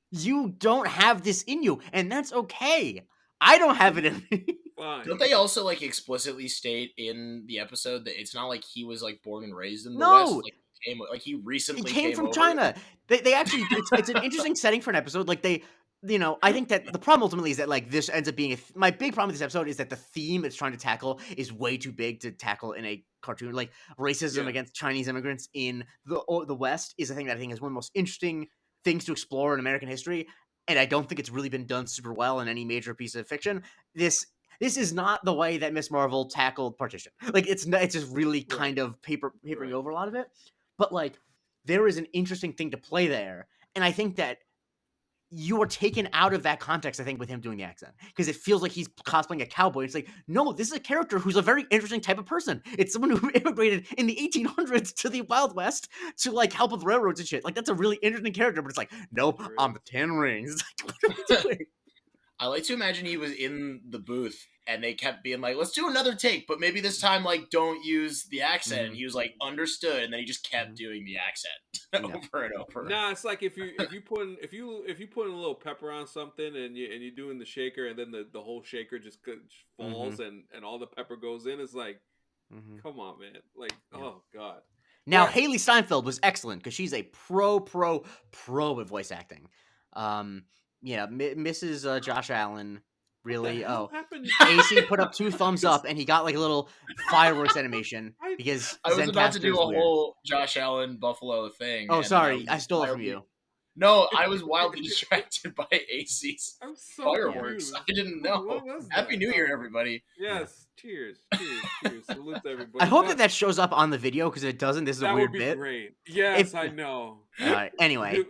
You don't have this in you, and that's okay. I don't have it in me. Fine. Don't they also like explicitly state in the episode that it's not like he was like born and raised in the No. West? Like he recently came from over. China. They actually it's an interesting setting for an episode. Like I think that the problem ultimately is that like this ends up being my big problem with this episode is that the theme it's trying to tackle is way too big to tackle in a cartoon. Like racism against Chinese immigrants in the West is a thing that I think is one of the most interesting things to explore in American history, and I don't think it's really been done super well in any major piece of fiction. This is not the way that Miss Marvel tackled partition. Like it's just really kind of papering over a lot of it. But like there is an interesting thing to play there, and I think that you are taken out of that context, I think, with him doing the accent. Because it feels like he's cosplaying a cowboy. It's like, no, this is a character who's a very interesting type of person. It's someone who immigrated in the 1800s to the Wild West to, like, help with railroads and shit. Like, that's a really interesting character, but it's like, nope, I'm the Ten Rings. It's like, what are we doing? I like to imagine he was in the booth and they kept being like, let's do another take, but maybe this time, like, don't use the accent. And he was like, understood. And then he just kept doing the accent over and over. Nah, it's like if you put a little pepper on something and you're doing the shaker and then the whole shaker just falls and all the pepper goes in. It's like, come on, man. Like, oh God. Now, Haley Steinfeld was excellent because she's a pro with voice acting. Mrs. Josh Allen really. AC put up 2 thumbs up, and he got like a little fireworks animation because I was about to do a whole Josh Allen Buffalo thing. Oh, sorry, I stole it from you. No, I was wildly distracted by AC's fireworks. Confused. I didn't know. Happy New Year, everybody. Yes, cheers. Salute to everybody. I hope that shows up on the video because if it doesn't, this is a weird bit. That would be great. Yes, I know. All right. Anyway.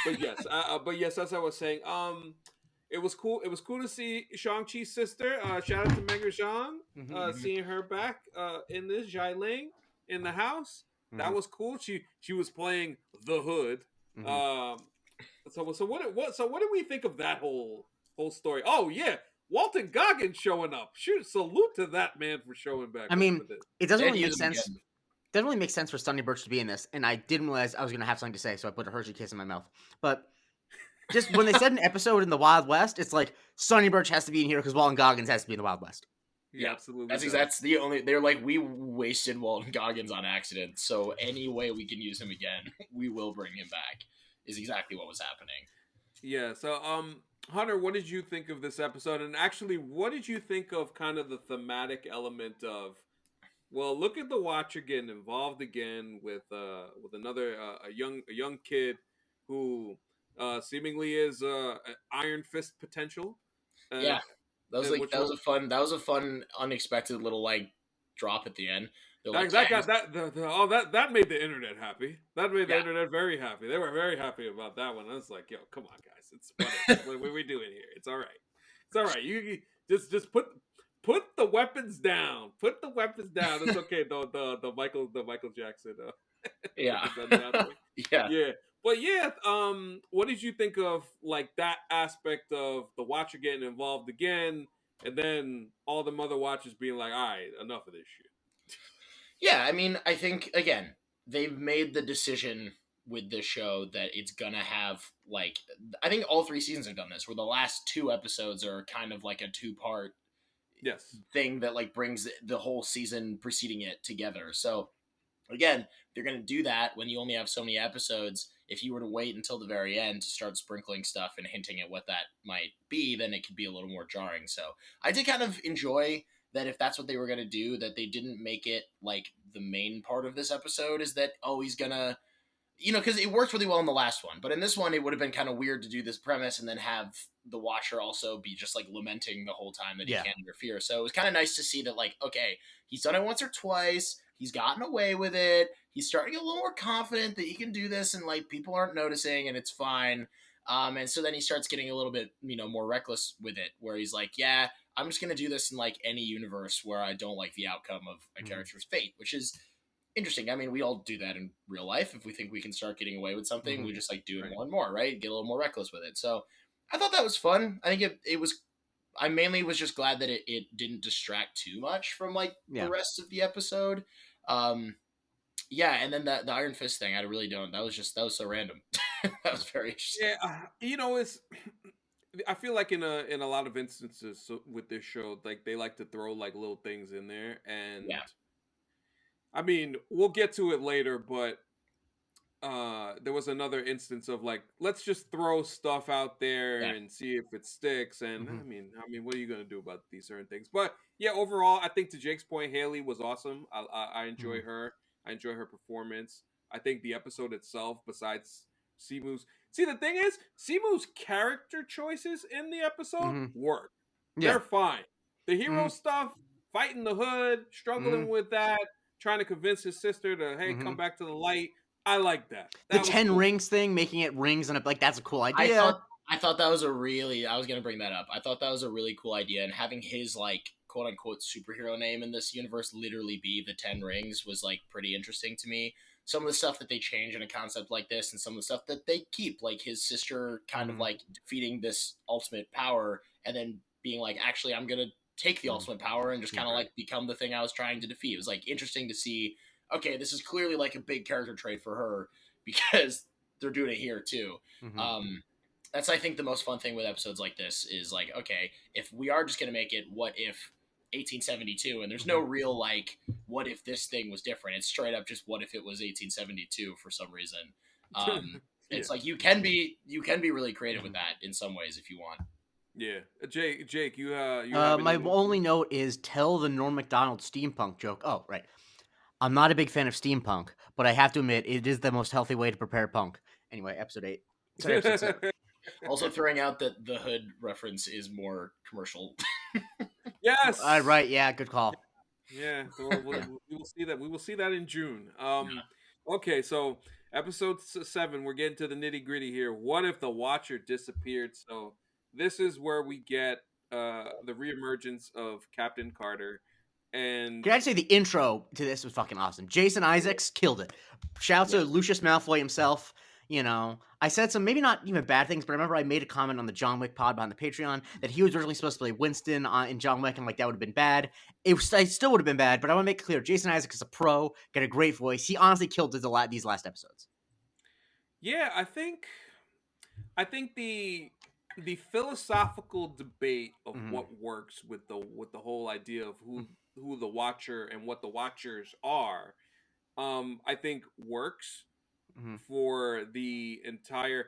But yes, as I was saying, it was cool. It was cool to see Shang-Chi's sister. Shout out to Meng Zhang, seeing her back in this Xialing in the house. That was cool. She was playing the Hood. So what do we think of that whole story? Oh yeah, Walton Goggins showing up. Salute to that man for showing back. I mean, it doesn't really make sense. Doesn't really make sense for Sonny Birch to be in this, and I didn't realize I was going to have something to say, so I put a Hershey kiss in my mouth. But just when they said an episode in the Wild West, it's like Sonny Birch has to be in here because Walton Goggins has to be in the Wild West. Yeah, absolutely. That's the only. They're like, we wasted Walton Goggins on accident, so any way we can use him again, we will bring him back. Is exactly what was happening. Yeah. So, Hunter, what did you think of this episode? And actually, what did you think of kind of the thematic element of? Well, look at the Watcher getting involved again with another a young kid who seemingly is an Iron Fist potential. That was a fun unexpected little like drop at the end. That made the internet happy. That made the internet very happy. They were very happy about that one. I was like, yo, come on, guys, it's funny. what are we doing here? It's all right. It's all right. You just put the weapons down. Put the weapons down. It's okay. The Michael Jackson. Yeah. But yeah, what did you think of like that aspect of the Watcher getting involved again, and then all the mother Watchers being like, "All right, enough of this shit." Yeah, I mean, I think again they've made the decision with this show that it's gonna have like I think all three seasons have done this, where the last two episodes are kind of like a two-part Yes. thing that like brings the whole season preceding it together. So again, they're going to do that when you only have so many episodes. If you were to wait until the very end to start sprinkling stuff and hinting at what that might be, then it could be a little more jarring. So I did kind of enjoy that if that's what they were going to do, that they didn't make it like the main part of this episode is that, oh, he's going to, because it worked really well in the last one. But in this one, it would have been kind of weird to do this premise and then have the Watcher also be just like lamenting the whole time that he can't interfere. So it was kind of nice to see that, like, okay, he's done it once or twice. He's gotten away with it. He's starting to get a little more confident that he can do this and like people aren't noticing and it's fine. And so then he starts getting a little bit, more reckless with it, where he's like, yeah, I'm just going to do this in like any universe where I don't like the outcome of a character's fate, which is interesting. I mean, we all do that in real life. If we think we can start getting away with something, we just like do it more and more, right? Get a little more reckless with it. So I thought that was fun. I think it was. I mainly was just glad that it didn't distract too much from like the rest of the episode. Yeah, and then the Iron Fist thing, I really don't. That was so random. That was very interesting. Yeah, it's. I feel like in a lot of instances with this show, like they like to throw like little things in there, and I mean we'll get to it later, but there was another instance of like let's just throw stuff out there and see if it sticks, and I mean what are you gonna do about these certain things? But yeah, overall I think to Jake's point, Haley was awesome. I enjoy her. I enjoy her performance. I think the episode itself, besides Simu's, see the thing is Simu's character choices in the episode work. They're fine. The hero stuff, fighting the hood, struggling with that, trying to convince his sister to hey come back to the light. I like that. The 10 rings thing, making it rings, and like that's a cool idea. I thought that was a really. I was gonna bring that up. I thought that was a really cool idea, and having his like quote unquote superhero name in this universe literally be the 10 Rings was like pretty interesting to me. Some of the stuff that they change in a concept like this, and some of the stuff that they keep, like his sister kind of like defeating this ultimate power, and then being like, actually, I'm gonna take the ultimate power and just kind of like become the thing I was trying to defeat. It was like interesting to see. Okay, this is clearly like a big character trait for her because they're doing it here too. That's I think the most fun thing with episodes like this is like, okay, if we are just gonna make it what if 1872, and there's no real like what if this thing was different. It's straight up just what if it was 1872 for some reason. It's like you can be really creative with that in some ways if you want. Yeah, Jake, you my only note is tell the Norm Macdonald steampunk joke. Oh, right. I'm not a big fan of steampunk, but I have to admit it is the most healthy way to prepare punk. Anyway, episode 8. Sorry, episode 7. Also throwing out that the hood reference is more commercial. Yes. Right. Yeah. Good call. Yeah. We will see that. We will see that in June. Okay. So episode 7, we're getting to the nitty gritty here. What if the Watcher disappeared? So this is where we get the reemergence of Captain Carter. And can I say the intro to this was fucking awesome? Jason Isaacs killed it. Shouts to Lucius Malfoy himself. I said some maybe not even bad things, but I remember I made a comment on the John Wick pod behind the Patreon that he was originally supposed to play Winston in John Wick, and like that would have been bad. It still would have been bad, but I want to make it clear: Jason Isaacs is a pro, got a great voice. He honestly killed it these last episodes. Yeah, I think the philosophical debate of what works with the whole idea of who the Watcher and what the Watchers are, I think works for the entire.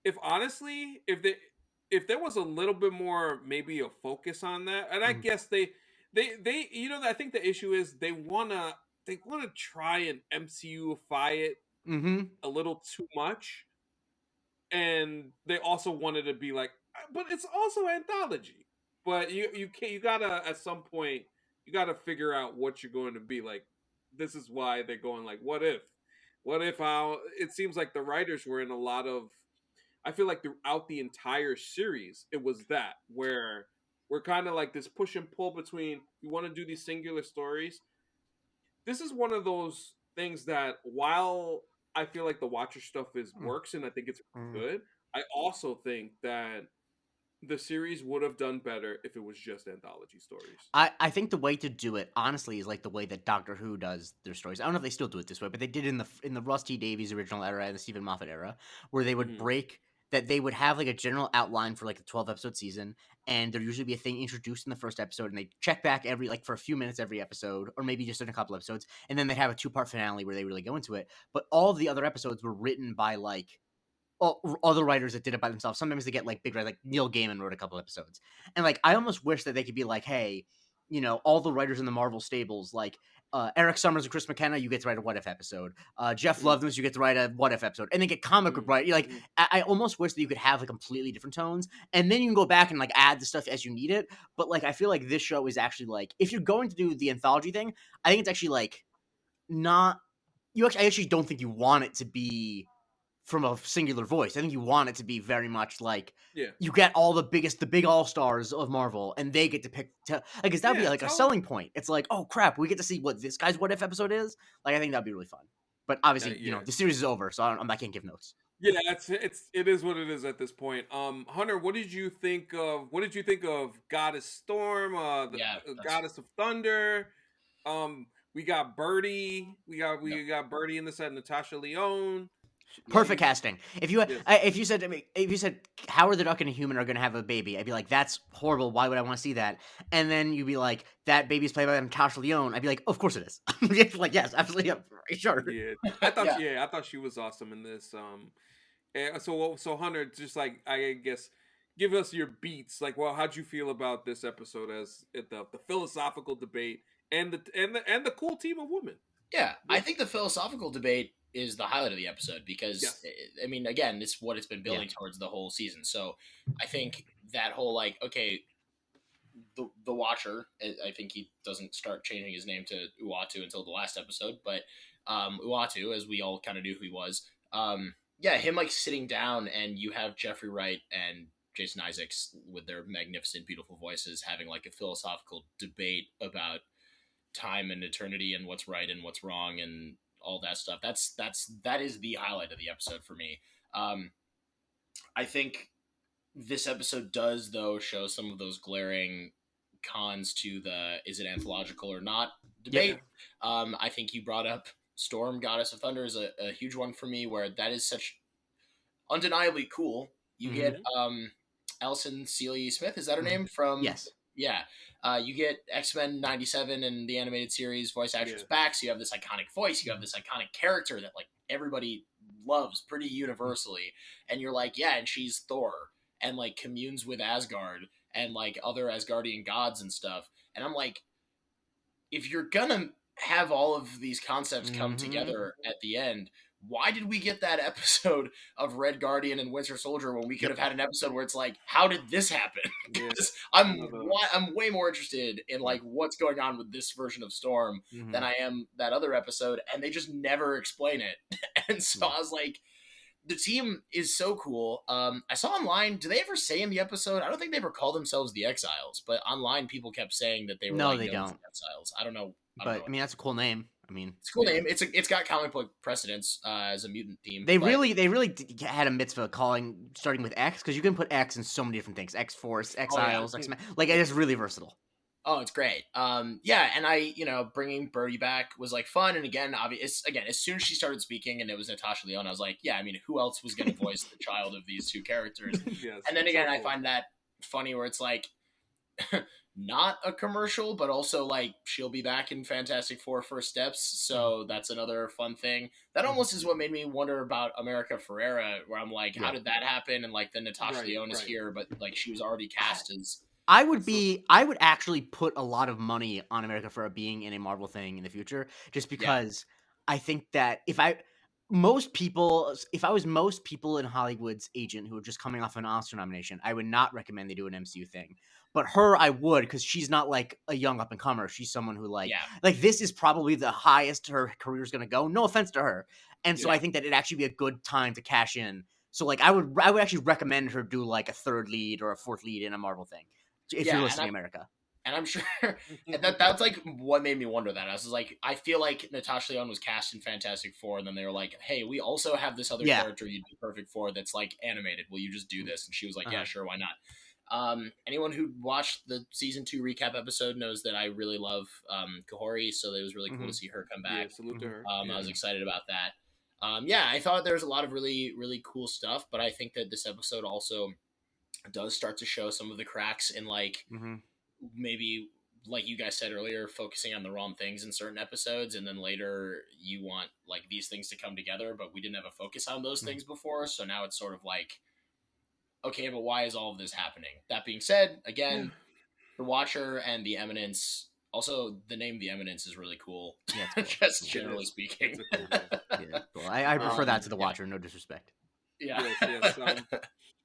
If honestly, if there was a little bit more maybe a focus on that, and I guess they I think the issue is they wanna try and MCUify it a little too much, and they also wanted to be like, but it's also anthology. But you gotta at some point you gotta figure out what you're going to be like. This is why they're going like, what if how it seems like the writers were in a lot of. I feel like throughout the entire series, it was that where we're kind of like this push and pull between we want to do these singular stories. This is one of those things that while I feel like the Watcher stuff works, and I think it's good. I also think that the series would have done better if it was just anthology stories. I think the way to do it, honestly, is like the way that Doctor Who does their stories. I don't know if they still do it this way, but they did in the Rusty Davies original era and the Stephen Moffat era, where they would they would have like a general outline for like the 12-episode season, and there'd usually be a thing introduced in the first episode, and they check back every like for a few minutes every episode, or maybe just in a couple episodes, and then they'd have a 2-part finale where they really go into it. But all of the other episodes were written by like other writers that did it by themselves. Sometimes they get like big writers, like Neil Gaiman wrote a couple episodes, and like I almost wish that they could be like, hey, all the writers in the Marvel stables, like Eric Summers and Chris McKenna, you get to write a What If episode. Jeff Loveness, you get to write a What If episode, and then get comic book right. Like I almost wish that you could have like completely different tones, and then you can go back and like add the stuff as you need it. But like I feel like this show is actually like, if you're going to do the anthology thing, I think it's actually like not. I actually don't think you want it to be from a singular voice. I think you want it to be very much like you get all the big all stars of Marvel, and they get to pick. Because that'd be like a selling point. It's like, oh crap, we get to see what this guy's What If episode is. Like I think that'd be really fun. But obviously, the series is over, so I can't give notes. Yeah, it is what it is at this point. Hunter, what did you think of Goddess Storm, Goddess of Thunder? We got Birdie. We got Birdie in the set. Natasha Lyonne. Perfect casting. If you said to me, Howard the Duck and a human are going to have a baby, I'd be like, that's horrible. Why would I want to see that? And then you'd be like, that baby's played by Natasha Lyonne. I'd be like, of course it is. Like, yes, absolutely, sure. Yeah, I thought she was awesome in this. So Hunter, just like I guess, give us your beats. Like, well, how'd you feel about this episode as the philosophical debate and the cool team of women? Yeah, I think the philosophical debate is the highlight of the episode because I mean, again, it's what it's been building towards the whole season. So I think that whole like, okay, the Watcher, I think he doesn't start changing his name to Uatu until the last episode, but Uatu, as we all kind of knew who he was, him like sitting down, and you have Jeffrey Wright and Jason Isaacs with their magnificent, beautiful voices having like a philosophical debate about time and eternity and what's right and what's wrong and all that stuff. That is the highlight of the episode for me. I think this episode does though show some of those glaring cons to the is it anthological or not debate. I think you brought up Storm, Goddess of Thunder is a huge one for me, where that is such undeniably cool. You get Alison Seeley Smith, is that her name? From you get X-Men 97 and the animated series voice actress back, so you have this iconic voice, you have this iconic character that like everybody loves pretty universally, and you're like, and she's Thor and like communes with Asgard and like other Asgardian gods and stuff, and I'm like, if you're gonna have all of these concepts come together at the end, why did we get that episode of Red Guardian and Winter Soldier when we could have had an episode where it's like, how did this happen? Because I'm way more interested in like what's going on with this version of Storm than I am that other episode, and they just never explain it. And so I was like, the team is so cool. I saw online, do they ever say in the episode, I don't think they ever call themselves the Exiles, but online people kept saying that they were they don't. The Exiles. I don't know. But I mean, that's a cool name. I mean, it's a cool name. It's got comic book precedence as a mutant team. They really had a mitzvah starting with X, because you can put X in so many different things. X Force, Exiles, X-Men. Like, it is really versatile. Oh, it's great. And I, bringing Birdie back was like fun. And again, as soon as she started speaking and it was Natasha Lyonne, I was like, I mean, who else was going to voice the child of these two characters? And then again, I find that funny where it's like, not a commercial, but also like she'll be back in Fantastic Four First Steps, so that's another fun thing. That almost is what made me wonder about America Ferrera, where I'm like, how did that happen? And like, then Natasha Lyonne is here, but like she was already cast as. I would actually put a lot of money on America Ferrera being in a Marvel thing in the future, just because I think that if I was most people in Hollywood's agent who are just coming off an Oscar nomination, I would not recommend they do an MCU thing. But her, I would, because she's not like a young up and comer. She's someone who like this is probably the highest her career is going to go. No offense to her, and so I think that it'd actually be a good time to cash in. So like I would actually recommend her do like a third lead or a fourth lead in a Marvel thing if you're listening, America. And I'm sure and that's like what made me wonder that. I was like, I feel like Natasha Lyonne was cast in Fantastic Four, and then they were like, hey, we also have this other Yeah. character you'd be perfect for that's like animated. Will you just do this? And she was like, yeah, Uh-huh. sure, why not? Anyone who watched the season 2 recap episode knows that I really love Kahori, so it was really cool to see her come Yeah, back. salute to her. I was excited about that. Yeah, I thought there was a lot of really, really cool stuff, but I think that this episode also does start to show some of the cracks in like maybe like you guys said earlier, focusing on the wrong things in certain episodes, and then later you want like these things to come together, but we didn't have a focus on those things before, so now it's sort of like, okay, but why is all of this happening? That being said, again, the Watcher and the Eminence. Also, the name The Eminence is really cool. Yeah, it's cool. Just generally speaking. It's a cool name. Yeah, cool. I prefer that to the yeah. Watcher. No disrespect. Yeah. Yes.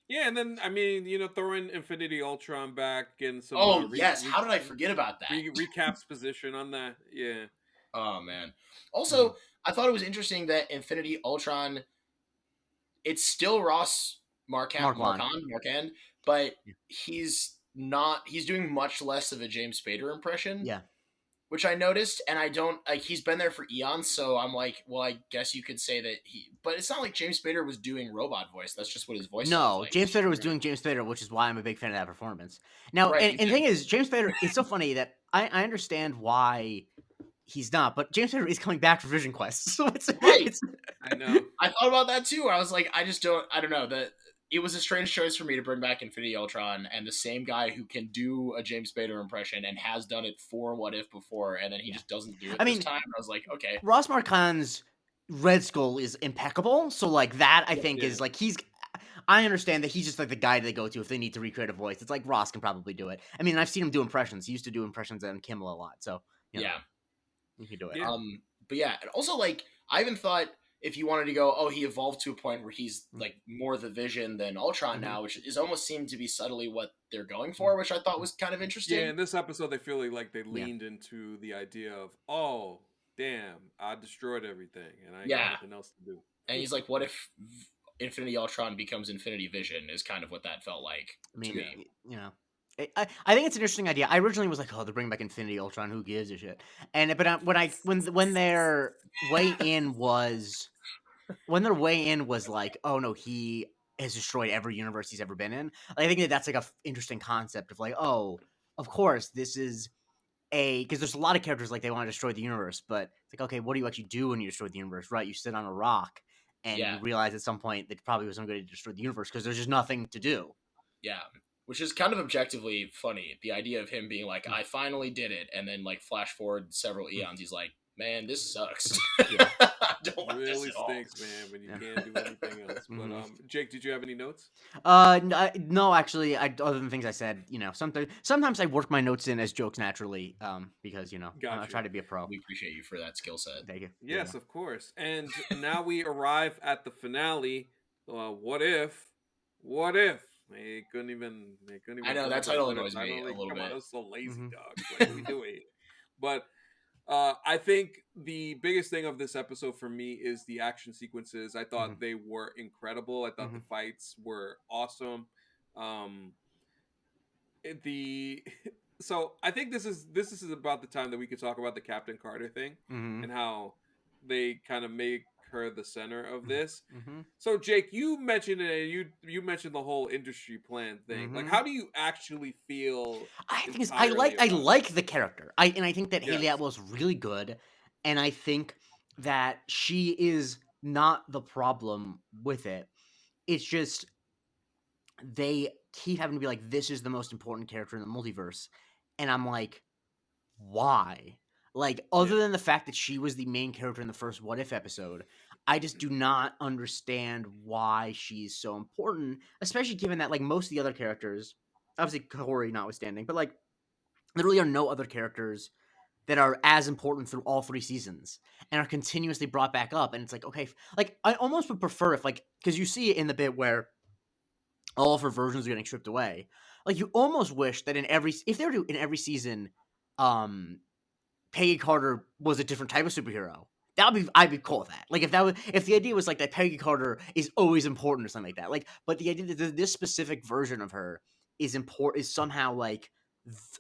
Yeah, and then I mean, throw in Infinity Ultron back and some. Oh yes, how did I forget about that? Recaps position on that. Yeah. Oh man. Also, I thought it was interesting that Infinity Ultron. It's still Ross Marquand, but he's not. He's doing much less of a James Spader impression. Yeah. Which I noticed, and I don't like. He's been there for eons, so I'm like, well, I guess you could say that he. But it's not like James Spader was doing robot voice. That's just what his voice. No, like. James Spader was doing James Spader, which is why I'm a big fan of that performance. Now, and the thing is, James Spader. It's so funny that I understand why he's not, but James Spader is coming back for Vision Quest, so I know. I thought about that too. I was like, I don't know that. It was a strange choice for me to bring back Infinity Ultron and the same guy who can do a James Spader impression and has done it for What If before, and then he just doesn't do it this time. I was like, okay. Ross Marquand's Red Skull is impeccable, so like that I think is like I understand that he's just like the guy they go to if they need to recreate a voice. It's like Ross can probably do it. I mean, I've seen him do impressions. He used to do impressions on Kimmel a lot, so he can do it. Yeah. But yeah, and also like I even thought if you wanted to go, oh, he evolved to a point where he's like more the Vision than Ultron now, which is almost seemed to be subtly what they're going for, which I thought was kind of interesting. Yeah, in this episode, they feel like they leaned into the idea of, oh, damn, I destroyed everything, and I got nothing else to do. And he's like, what if Infinity Ultron becomes Infinity Vision? Is kind of what that felt like. I mean, I think it's an interesting idea. I originally was like, oh, they're bringing back Infinity Ultron. Who gives a shit? And but when their way in was like, oh no, he has destroyed every universe he's ever been in. Like, I think that's like a interesting concept of like, oh, of course this is because there's a lot of characters like they want to destroy the universe, but it's like, okay, what do you actually do when you destroy the universe? Right, you sit on a rock and you realize at some point that probably wasn't going to destroy the universe because there's just nothing to do. Yeah. Which is kind of objectively funny. The idea of him being like, I finally did it. And then like flash forward several eons. He's like, man, this sucks. Yeah. Don't want really this at stinks, man, when you can't do anything else. But Jake, did you have any notes? No, actually, other than things I said, sometimes I work my notes in as jokes naturally, because I try to be a pro. We appreciate you for that skill set. Thank you. Yes, of course. And now we arrive at the finale. What if? They couldn't even. I know that title annoys me a little bit. That was so lazy, dog. Like, we do it. But I think the biggest thing of this episode for me is the action sequences. I thought they were incredible. I thought the fights were awesome. So I think this is about the time that we could talk about the Captain Carter thing and how they kind of make her the center of this. So Jake, you mentioned it. You mentioned the whole industry plan thing. Like, how do you actually feel? I like the character. I think that Haley Atwell is really good, and I think that she is not the problem with it. It's just they keep having to be like, this is the most important character in the multiverse, and I'm like, why? Like, other than the fact that she was the main character in the first What If episode, I just do not understand why she's so important, especially given that, like, most of the other characters, obviously Corey notwithstanding, but, like, there really are no other characters that are as important through all 3 seasons and are continuously brought back up. And it's like, okay, like, I almost would prefer if, like, because you see it in the bit where all of her versions are getting stripped away. Like, you almost wish that if they were to in every season, Peggy Carter was a different type of superhero. I'd be cool with that. Like, if the idea was like that Peggy Carter is always important or something like that. Like, but the idea that this specific version of her is somehow like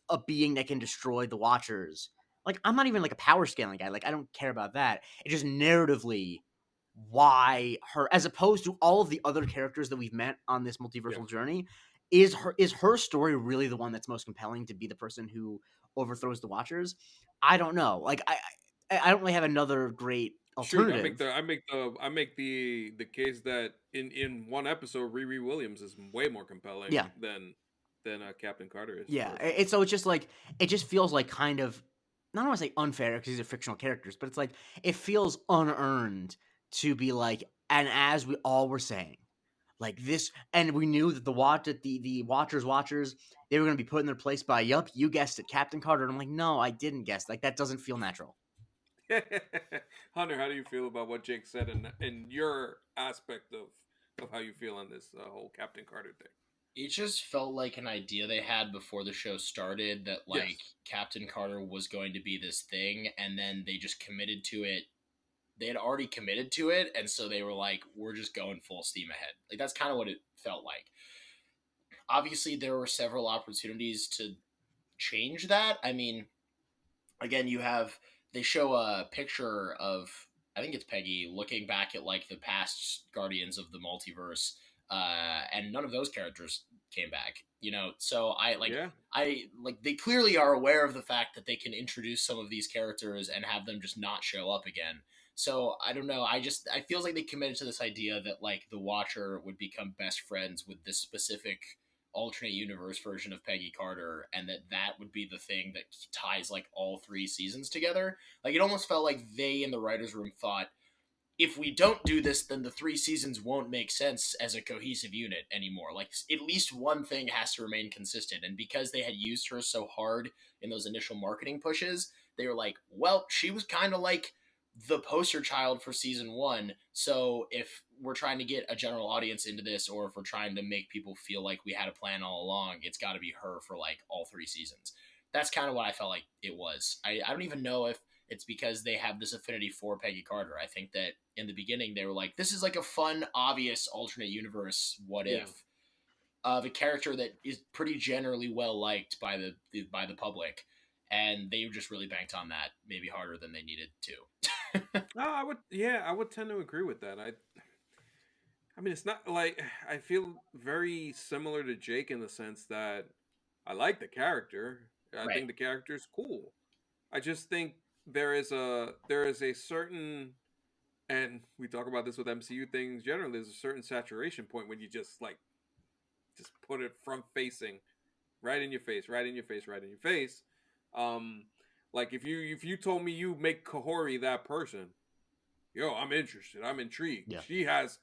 a being that can destroy the Watchers. Like, I'm not even like a power scaling guy. Like, I don't care about that. It's just narratively why her, as opposed to all of the other characters that we've met on this multiversal journey, is her story really the one that's most compelling to be the person who overthrows the Watchers? I don't know. Like, I don't really have another great Shoot, alternative. I make the case that in one episode, Riri Williams is way more compelling Yeah. than Captain Carter is. Yeah, For it's so it's just like it just feels like kind of not want to say unfair because these are fictional characters, but it's like it feels unearned to be like, and as we all were saying, like this, and we knew that the Watchers they were going to be put in their place by yup, you guessed it, Captain Carter. And I'm like, no, I didn't guess. Like that doesn't feel natural. Hunter, how do you feel about what Jake said and your aspect of how you feel on this whole Captain Carter thing? It just felt like an idea they had before the show started that like Yes. Captain Carter was going to be this thing, and then they just committed to it. They had already committed to it, and so they were like, we're just going full steam ahead. Like that's kind of what it felt like. Obviously there were several opportunities to change that. I mean, again, they show a picture of, I think it's Peggy looking back at like the past Guardians of the Multiverse, and none of those characters came back. So Yeah. I like they clearly are aware of the fact that they can introduce some of these characters and have them just not show up again. So I don't know. I feel like they committed to this idea that like the Watcher would become best friends with this specific alternate universe version of Peggy Carter, and that would be the thing that ties like all three seasons together. Like it almost felt like they in the writers' room thought, if we don't do this, then the three seasons won't make sense as a cohesive unit anymore. Like at least one thing has to remain consistent. And because they had used her so hard in those initial marketing pushes, they were like, well, she was kind of like the poster child for season one. So if we're trying to get a general audience into this, or if we're trying to make people feel like we had a plan all along, it's got to be her for like all three seasons. That's kind of what I felt like it was. I don't even know if it's because they have this affinity for Peggy Carter. I think that in the beginning they were like, this is like a fun, obvious alternate universe what Yeah. if of a character that is pretty generally well liked by the public, and they just really banked on that maybe harder than they needed to. I would tend to agree with that. I mean, it's not like I feel very similar to Jake in the sense that I like the character. I Right. think the character is cool. I just think there is a certain, and we talk about this with MCU things generally. There's a certain saturation point when you just put it front facing, right in your face, right in your face, right in your face. Um, like if you told me you make Kahori that person, yo, I'm interested. I'm intrigued. Yeah. She has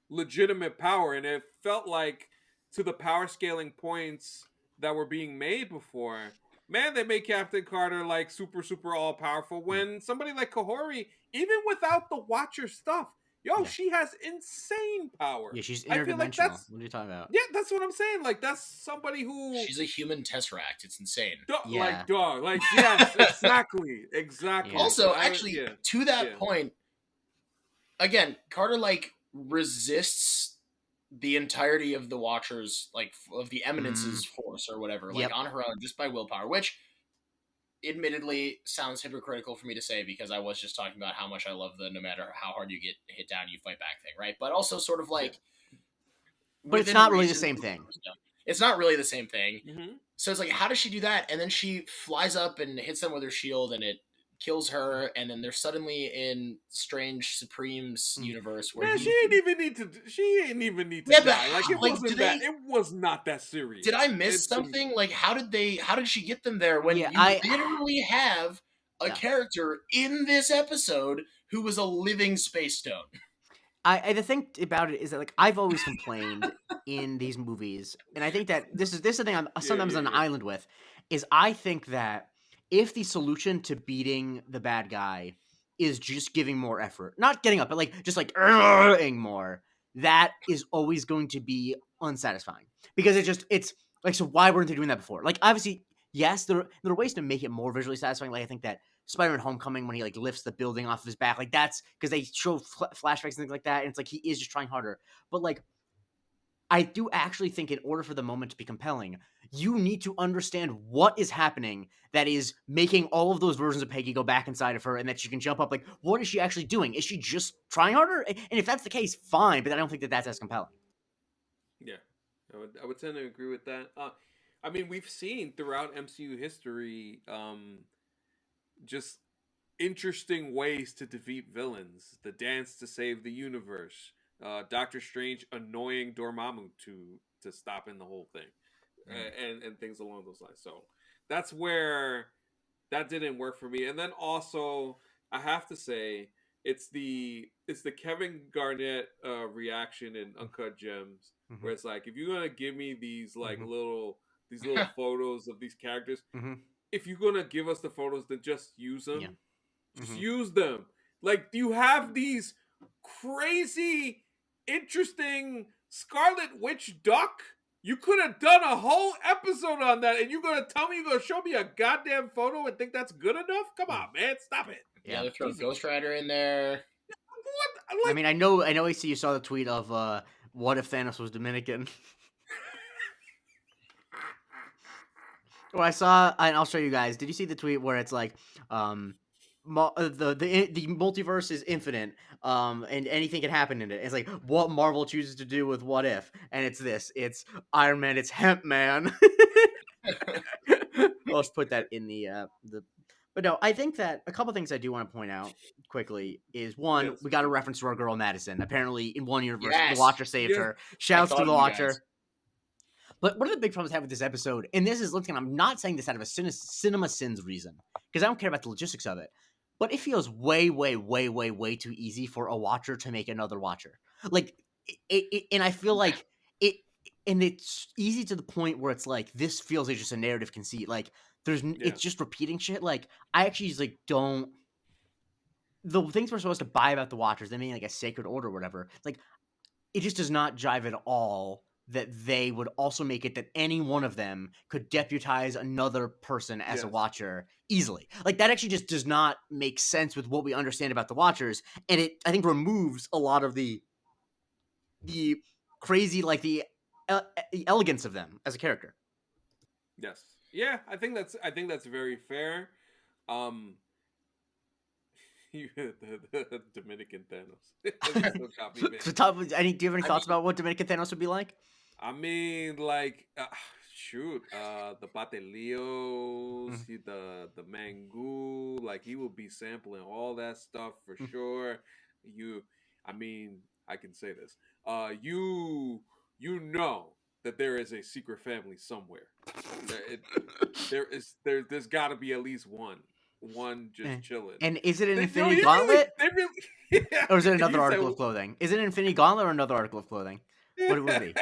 legitimate power, and it felt like to the power scaling points that were being made before. Man, they made Captain Carter like super, super all powerful. When somebody like Kahori, even without the Watcher stuff, yo, Yeah. she has insane power. Yeah, she's I feel like interdimensional. What are you talking about? yeah, that's what I'm saying. Like that's somebody who She's a human tesseract. It's insane. Yeah. like dog, like yes, exactly, exactly. Yeah. Also, I- actually, yeah, to that yeah. point, again, Carter like resists the entirety of the Watchers, like of the Eminence's force or whatever, like Yep. on her own, just by willpower, which admittedly sounds hypocritical for me to say because I was just talking about how much I love the no matter how hard you get hit down, you fight back thing, right? But also sort of like, But it's within not really the reason- same thing. It's not really the same thing. Mm-hmm. So it's like, how does she do that? And then she flies up and hits them with her shield, and it kills her. And then they're suddenly in Strange Supreme's universe where Man, he- she ain't even need to. She ain't even need to Yeah, but die. Like it how- like, wasn't do that. they- It was not that serious. Did I miss It's something? Like, how did she get them there when Yeah, you literally have a Yeah. character in this episode who was a living space stone? The thing about it is that like I've always complained in these movies, and I think that this is the thing I'm sometimes on an yeah. island with, is I think that if the solution to beating the bad guy is just giving more effort, not getting up, but like just like ing more, that is always going to be unsatisfying because it's like, so why weren't they doing that before? Like obviously, yes, there are ways to make it more visually satisfying. Like I think that Spider-Man: Homecoming, when he like lifts the building off of his back, like that's because they show flashbacks and things like that, and it's like he is just trying harder. But like I do actually think in order for the moment to be compelling, you need to understand what is happening that is making all of those versions of Peggy go back inside of her and that she can jump up. Like, what is she actually doing? Is she just trying harder? And if that's the case, fine, but I don't think that that's as compelling. Yeah, I would tend to agree with that. I mean, we've seen throughout MCU history, just interesting ways to defeat villains. The dance to save the universe. Doctor Strange annoying Dormammu to stop in the whole thing, and things along those lines. So that's where that didn't work for me. And then also, I have to say, it's the Kevin Garnett reaction in Uncut Gems, where it's like, if you're gonna give me these like these little photos of these characters, if you're gonna give us the photos, then just use them. Yeah. Just use them. Like, you have these crazy, interesting Scarlet Witch duck. You could have done a whole episode on that, and you're gonna tell me you're gonna show me a goddamn photo and think that's good enough? Come on, man, stop it. Yeah, they throw Ghost Rider in there. What? I mean, I know. I see you saw the tweet of what if Thanos was Dominican. Well, I saw, and I'll show you guys. Did you see the tweet where it's like, the multiverse is infinite, and anything can happen in it. It's like what Marvel chooses to do with What If, and it's this. It's Iron Man. It's Hemp Man. I'll just put that in the. But no, I think that a couple things I do want to point out quickly is one, Yes. we got a reference to our girl Madison. Apparently, in one universe, Yes. the Watcher saved Yes. her. Shouts to thought the of you Watcher. guys. But one of the big problems I have with this episode, and this is, looking, I'm not saying this out of a cinema sins reason, because I don't care about the logistics of it, but it feels way, way, way, way, way too easy for a Watcher to make another Watcher. Like, and I feel like it, and it's easy to the point where it's like, this feels like just a narrative conceit. Like, it's just repeating shit. Like, I actually just, like, don't, the things we're supposed to buy about the Watchers, they mean like a sacred order or whatever, like, it just does not jive at all that they would also make it that any one of them could deputize another person as a Watcher easily. Like, that actually just does not make sense with what we understand about the Watchers, and it, I think, removes a lot of the crazy, like, the elegance of them as a character. Yes. Yeah, I think that's very fair. The Dominican Thanos. Still got me, man. So, do you have any thoughts about what Dominican Thanos would be like? I mean, like, shoot, the Batelios, the Mangu, like, he will be sampling all that stuff for sure. I mean, I can say this. You know that there is a secret family somewhere. There's got to be at least one just chilling. And is it an Infinity Gauntlet? Yeah. Or is it another article of clothing? Is it an Infinity Gauntlet or another article of clothing? What would it be?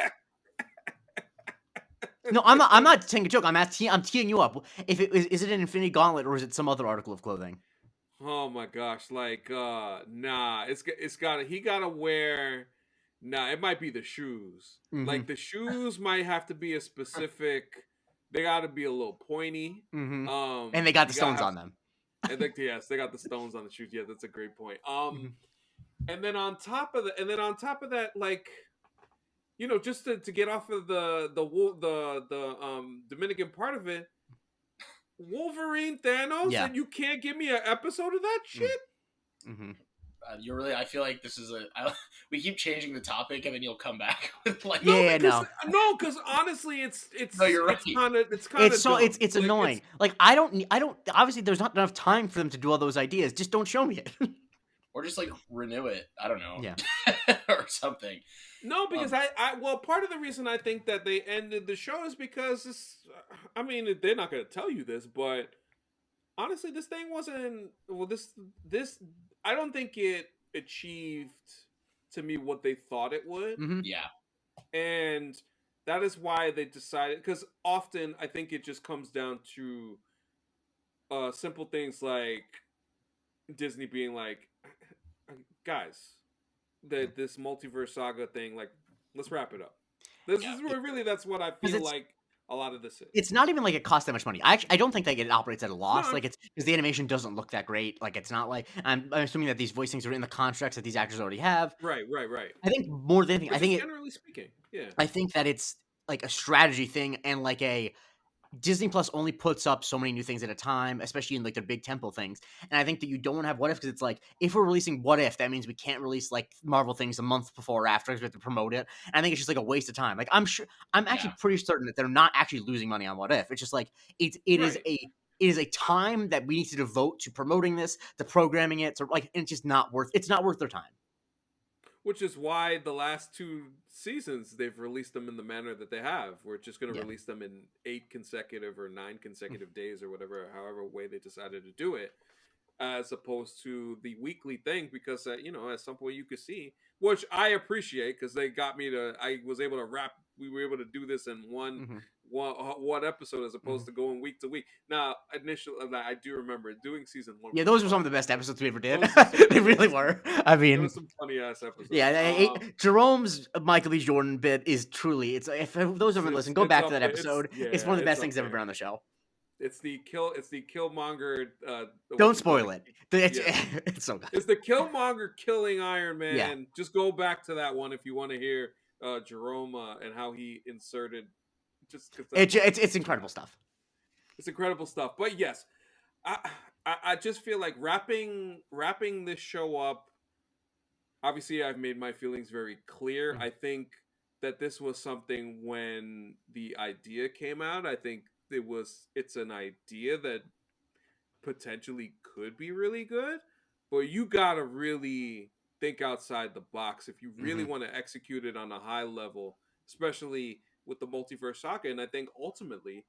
No, I'm not saying a joke. I'm teeing you up. If is it an Infinity Gauntlet or is it some other article of clothing? Oh my gosh, like nah, he gotta wear. Nah, it might be the shoes. Like, the shoes might have to be a specific. They gotta be a little pointy. And they got the stones on them. Yes, they got the stones on the shoes. Yeah, that's a great point. And then on top of that, like, you know, just to get off of the Dominican part of it, Wolverine Thanos, and you can't give me an episode of that shit. You're really. I feel like this is we keep changing the topic, and then you'll come back with like. Because honestly, it's. No, you're right. It's kind of. It's like, annoying. Like, I don't. Obviously, there's not enough time for them to do all those ideas. Just don't show me it. Or just like renew it. I don't know. Yeah. Or something. No, because well, part of the reason I think that they ended the show is because I mean, they're not going to tell you this, but honestly, this thing wasn't. Well, this I don't think it achieved to me what they thought it would. Yeah. And that is why they decided, because often I think it just comes down to simple things like Disney being like, guys, this multiverse saga thing, like, let's wrap it up. This is where really, that's what I feel like A lot of this is. It's not even like it costs that much money. I don't think that it operates at a loss. No. Like it's because the animation doesn't look that great. Like it's not like I'm assuming that these voicings are in the contracts that these actors already have. Right. I think more than anything, But just generally speaking, yeah. I think that it's like a strategy thing and like a Disney Plus only puts up so many new things at a time, especially in like the big temple things. And I think that you don't want to have What If because it's like if we're releasing What If, that means we can't release like Marvel things a month before or after because we have to promote it. And I think it's just like a waste of time. Like I'm actually pretty certain that they're not actually losing money on What If. It's just like it is a time that we need to devote to promoting this, to programming it, to like it's just not worth their time. Which is why the last 2 seasons they've released them in the manner that they have. We're just going to release them in 8 consecutive or 9 consecutive days or whatever, however way they decided to do it, as opposed to the weekly thing. Because at some point you could see, which I appreciate, because they got me to. I was able to wrap. We were able to do this in one episode as opposed to going week to week. Now, initially, I do remember doing season 1. Yeah, those were some of the best episodes we ever did. They really were. I mean, there was some funny ass episodes. Yeah, Jerome's Michael B. Jordan bit is truly. It's if those of you listen, go back to that episode. It's one of the best things ever been on the show. It's the Killmonger. Don't spoil it. It's so good. It's the Killmonger killing Iron Man. Yeah. Just go back to that one if you want to hear Jerome and how he inserted. It's incredible stuff. It's incredible stuff. But yes, I just feel like wrapping this show up. Obviously, I've made my feelings very clear. I think that this was something when the idea came out. I think it's an idea that potentially could be really good, but you gotta really think outside the box if you really want to execute it on a high level, especially with the multiverse saga. And I think ultimately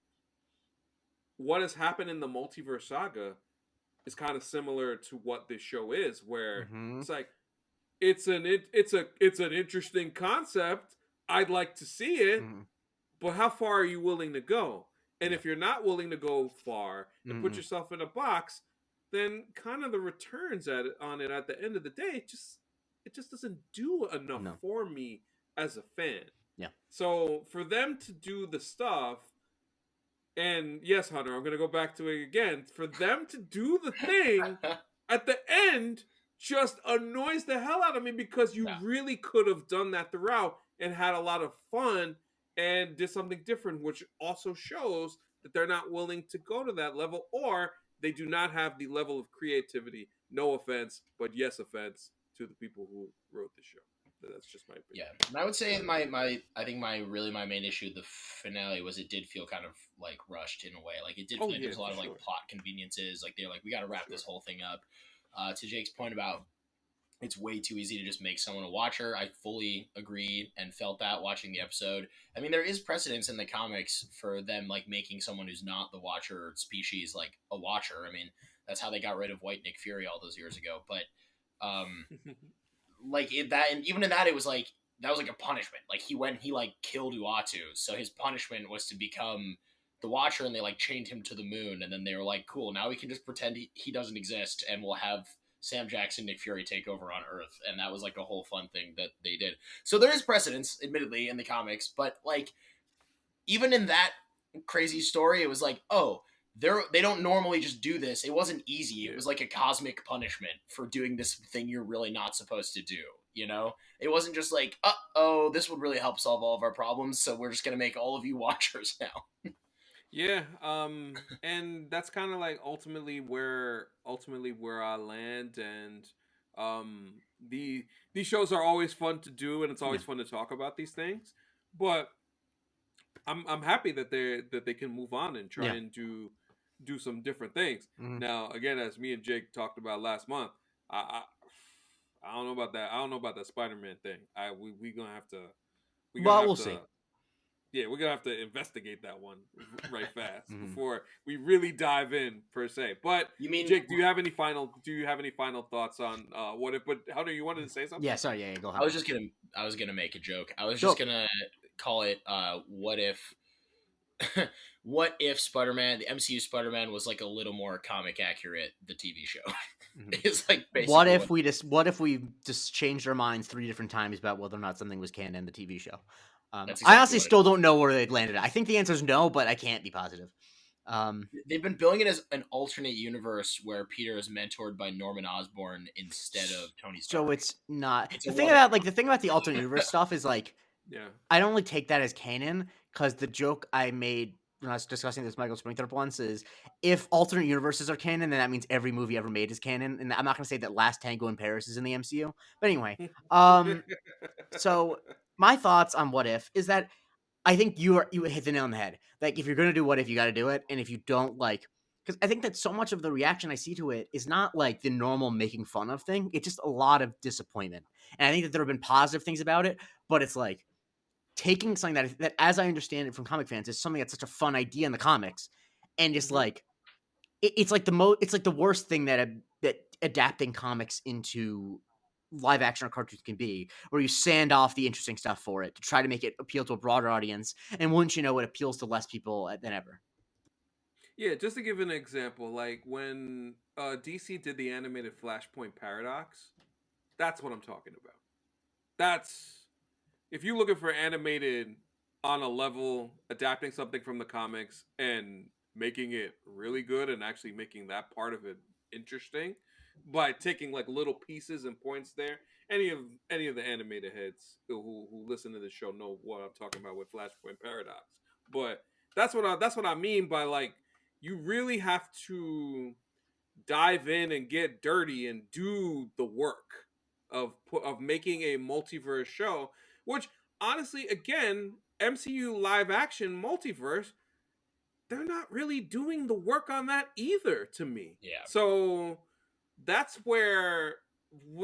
what has happened in the multiverse saga is kind of similar to what this show is, where it's like it's an interesting concept. I'd like to see it, but how far are you willing to go? And if you're not willing to go far and put yourself in a box, then kind of the returns on it at the end of the day, it just doesn't do enough for me as a fan. Yeah. So for them to do the stuff, and yes, Hunter, I'm going to go back to it again. For them to do the thing at the end just annoys the hell out of me, because you really could have done that throughout and had a lot of fun and did something different, which also shows that they're not willing to go to that level, or they do not have the level of creativity. No offense, but yes offense to the people who wrote the show. That's just my opinion. Yeah, and I would say I think my main issue with the finale was it did feel kind of like rushed in a way. Like it did feel like there was a lot of like plot conveniences. Like they're like, we got to wrap this whole thing up. To Jake's point about it's way too easy to just make someone a watcher, I fully agree and felt that watching the episode. I mean, there is precedence in the comics for them like making someone who's not the watcher species like a watcher. I mean, that's how they got rid of White Nick Fury all those years ago. But like and even in that, it was like that was like a punishment. Like he like killed Uatu, so his punishment was to become the Watcher, and they like chained him to the moon. And then they were like, cool, now we can just pretend he doesn't exist, and we'll have Sam Jackson, Nick Fury take over on Earth. And that was like a whole fun thing that they did. So there is precedence, admittedly, in the comics, but like even in that crazy story, it was like, oh, they don't normally just do this. It wasn't easy. It was like a cosmic punishment for doing this thing you're really not supposed to do. You know, it wasn't just like, oh, this would really help solve all of our problems, so we're just gonna make all of you watchers now. Yeah, and that's kind of like ultimately where I land, and these shows are always fun to do, and it's always fun to talk about these things. But I'm happy that they can move on and try and do some different things. Now, again, as me and Jake talked about last month, I don't know about that. I don't know about that Spider-Man thing. We gonna have to. We'll see. Yeah, we're gonna have to investigate that one right fast before we really dive in per se. But you mean, Jake, do you have any final thoughts on What If? But Hunter, you wanted to say something? Yeah, sorry, yeah, go ahead. I was just gonna make a joke. I was just gonna call it What If what if Spider-Man, the MCU Spider-Man, was like a little more comic accurate, the TV show? It's like basically what if we just changed our minds 3 different times about whether or not something was canon in the TV show? That's I exactly honestly what it still is. don't know where they'd landed. I think the answer is no, but I can't be positive. They've been billing it as an alternate universe where Peter is mentored by Norman Osborn instead of Tony Stark. So it's not It's the a thing what about the alternate universe stuff is like Yeah. I don't really take that as canon because the joke I made when I was discussing this Michael Springthorpe once is if alternate universes are canon, then that means every movie ever made is canon. And I'm not going to say that Last Tango in Paris is in the MCU, but anyway. So my thoughts on What If is that I think you hit the nail on the head. Like if you're going to do What If, you got to do it, and if you don't because I think that so much of the reaction I see to it is not like the normal making fun of thing. It's just a lot of disappointment, and I think that there have been positive things about it, but it's like taking something that as I understand it from comic fans is something that's such a fun idea in the comics, and just like it's like it's like the worst thing that adapting comics into live action or cartoons can be, where you sand off the interesting stuff for it to try to make it appeal to a broader audience, and wouldn't you know, it appeals to less people than ever. Yeah, just to give an example, like when DC did the animated Flashpoint Paradox, that's what I'm talking about. That's if you're looking for animated on a level, adapting something from the comics and making it really good and actually making that part of it interesting by taking like little pieces and points there. Any of the animated heads who listen to the show know what I'm talking about with Flashpoint Paradox. But that's what I mean by like you really have to dive in and get dirty and do the work of making a multiverse show, which honestly, again, MCU live action multiverse, they're not really doing the work on that either to me. Yeah. So that's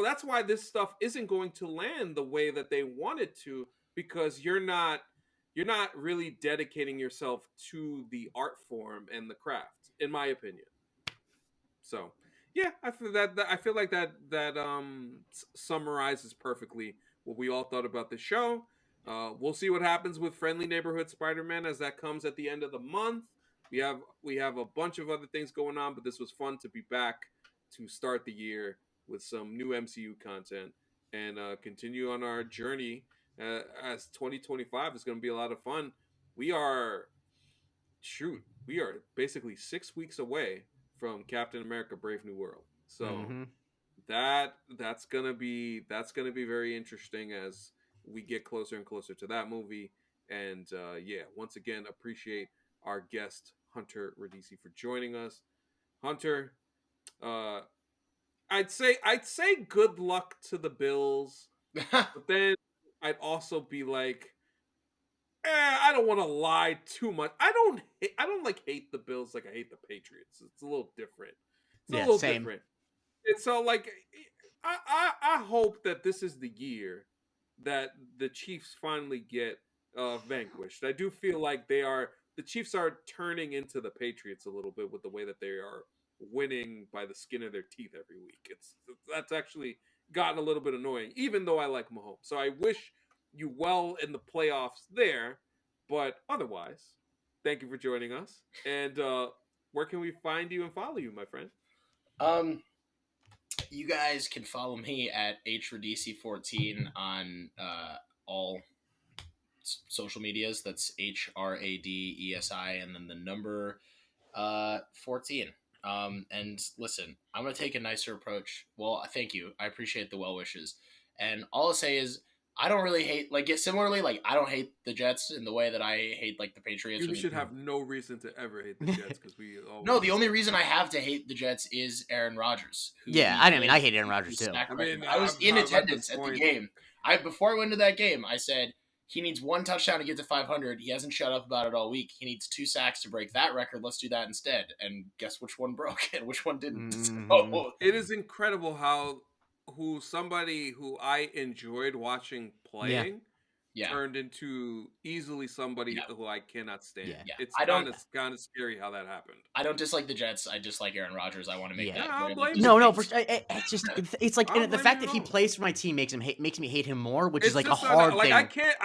that's why this stuff isn't going to land the way that they want it to, because you're not really dedicating yourself to the art form and the craft, in my opinion. So yeah, I feel like that summarizes perfectly what we all thought about the show. We'll see what happens with Friendly Neighborhood Spider-Man as that comes at the end of the month. We have a bunch of other things going on, but this was fun to be back to start the year with some new MCU content and continue on our journey as 2025 is going to be a lot of fun. We are we are basically 6 weeks away from Captain America: Brave New World. So that's gonna be very interesting as we get closer and closer to that movie. And yeah, once again, appreciate our guest Hunter Radesi for joining us. Hunter, uh, I'd say good luck to the Bills, but then I'd also be like, I don't want to lie too much. I don't like hate the Bills like I hate the Patriots. It's a little different. It's a Yeah, little same. different. And so like I hope that this is the year that the Chiefs finally get vanquished. I do feel like the Chiefs are turning into the Patriots a little bit with the way that they are winning by the skin of their teeth every week. That's actually gotten a little bit annoying, even though I like Mahomes. So I wish you well in the playoffs there, but otherwise, thank you for joining us. And where can we find you and follow you, my friend? You guys can follow me at HRadesi14 on all social medias. That's HRADESI and then the number 14. And listen, I'm gonna take a nicer approach. Well, thank you. I appreciate the well wishes. And all I'll say is I don't really hate similarly, like I don't hate the Jets in the way that I hate like the Patriots. You should have no reason to ever hate the Jets because we always No, the only reason I have to hate the Jets is Aaron Rodgers. Yeah, I mean, I hate Aaron Rodgers too. I was in attendance at the game. Before I went to that game, I said he needs one touchdown to get to 500. He hasn't shut up about it all week. He needs 2 sacks to break that record. Let's do that instead. And guess which one broke and which one didn't. So, it is incredible how somebody who I enjoyed watching playing turned into easily somebody who I cannot stand. Yeah. It's kind of scary how that happened. I don't dislike the Jets. I dislike Aaron Rodgers. I want to make that clear. No, it's just it's like the fact that he plays for my team makes me hate him more, which is like a hard thing. I can't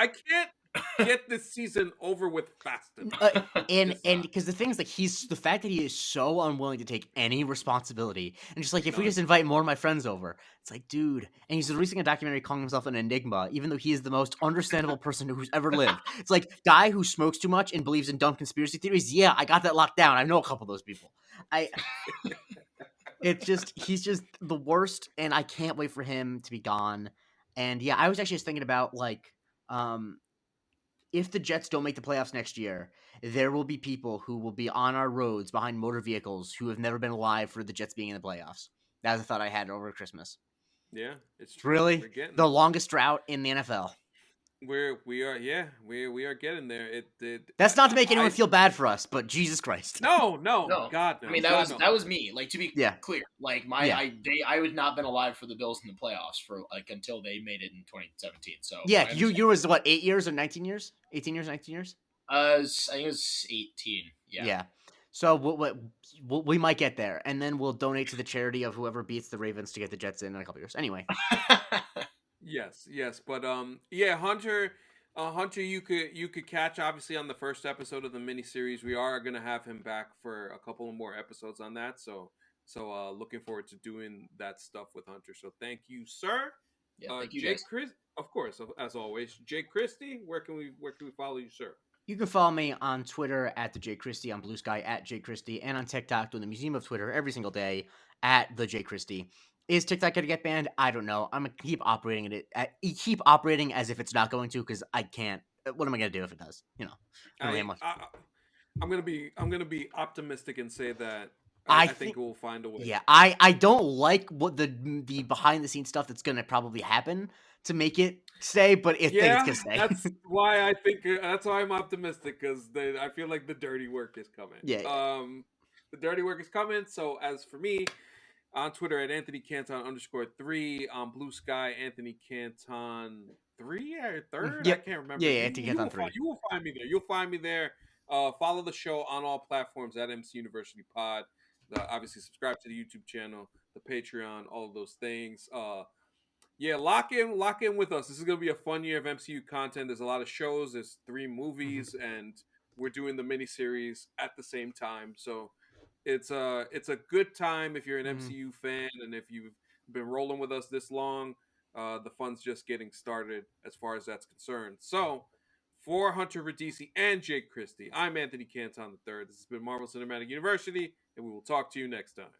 get this season over with fast enough. and Just because the thing is, like, he's the fact that he is so unwilling to take any responsibility, and just like, if we None. just invite more of my friends over, it's like, dude. And he's releasing a documentary calling himself an enigma, even though he is the most understandable person who's ever lived. It's like, guy who smokes too much and believes in dumb conspiracy theories. Yeah, I got that locked down. I know a couple of those people. It's just, he's just the worst, and I can't wait for him to be gone. And yeah, I was actually just thinking about, like, if the Jets don't make the playoffs next year, there will be people who will be on our roads behind motor vehicles who have never been alive for the Jets being in the playoffs. That was a thought I had over Christmas. Yeah, it's true. Really, We're getting the longest drought in the NFL. we are getting there. That's not to make anyone feel bad for us, but Jesus Christ. No, No, God no. I mean, God, no. that was me. Like, to be Yeah. clear, like Yeah. I would not been alive for the Bills in the playoffs for like until they made it in 2017. So Yeah, I you was what, 8 years or 19 years? 18 years, 19 years? I think it was 18. Yeah. Yeah. So we might get there, and then we'll donate to the charity of whoever beats the Ravens to get the Jets in a couple years. Anyway. Yes, but yeah, Hunter, you could catch obviously on the first episode of the miniseries. We are gonna have him back for a couple of more episodes on that. So looking forward to doing that stuff with Hunter. So thank you, sir. Yeah, thank you, Jake guys. Chris, of course, as always. Jake Christie, where can we follow you, sir? You can follow me on Twitter at the J Christie, on Blue Sky at J Christie, and on TikTok doing the Museum of Twitter every single day at the J Christie. Is TikTok gonna get banned? I don't know. I'm gonna keep keep operating as if it's not going to, because I can't. What am I gonna do if it does? You know, I don't really have much. I'm gonna be optimistic and say that I think we'll find a way. Yeah, I don't like what the behind the scenes stuff that's gonna probably happen to make it stay, but I think it's gonna stay. That's why I'm optimistic, because I feel like the dirty work is coming. Yeah. The dirty work is coming. So as for me, on Twitter at Anthony Canton _3, on Blue Sky Anthony Canton 3 or 3rd. Yep. I can't remember. Yeah, Anthony Canton 3. You will find me there. You'll find me there. Follow the show on all platforms at MC University Pod. Obviously, subscribe to the YouTube channel, the Patreon, all of those things. Yeah, lock in with us. This is gonna be a fun year of MCU content. There's a lot of shows. There's 3 movies, and we're doing the miniseries at the same time. So it's a good time if you're an MCU fan, and if you've been rolling with us this long. The fun's just getting started as far as that's concerned. So for Hunter Radesi and Jake Christie, I'm Anthony Canton III. This has been Marvel Cinematic University, and we will talk to you next time.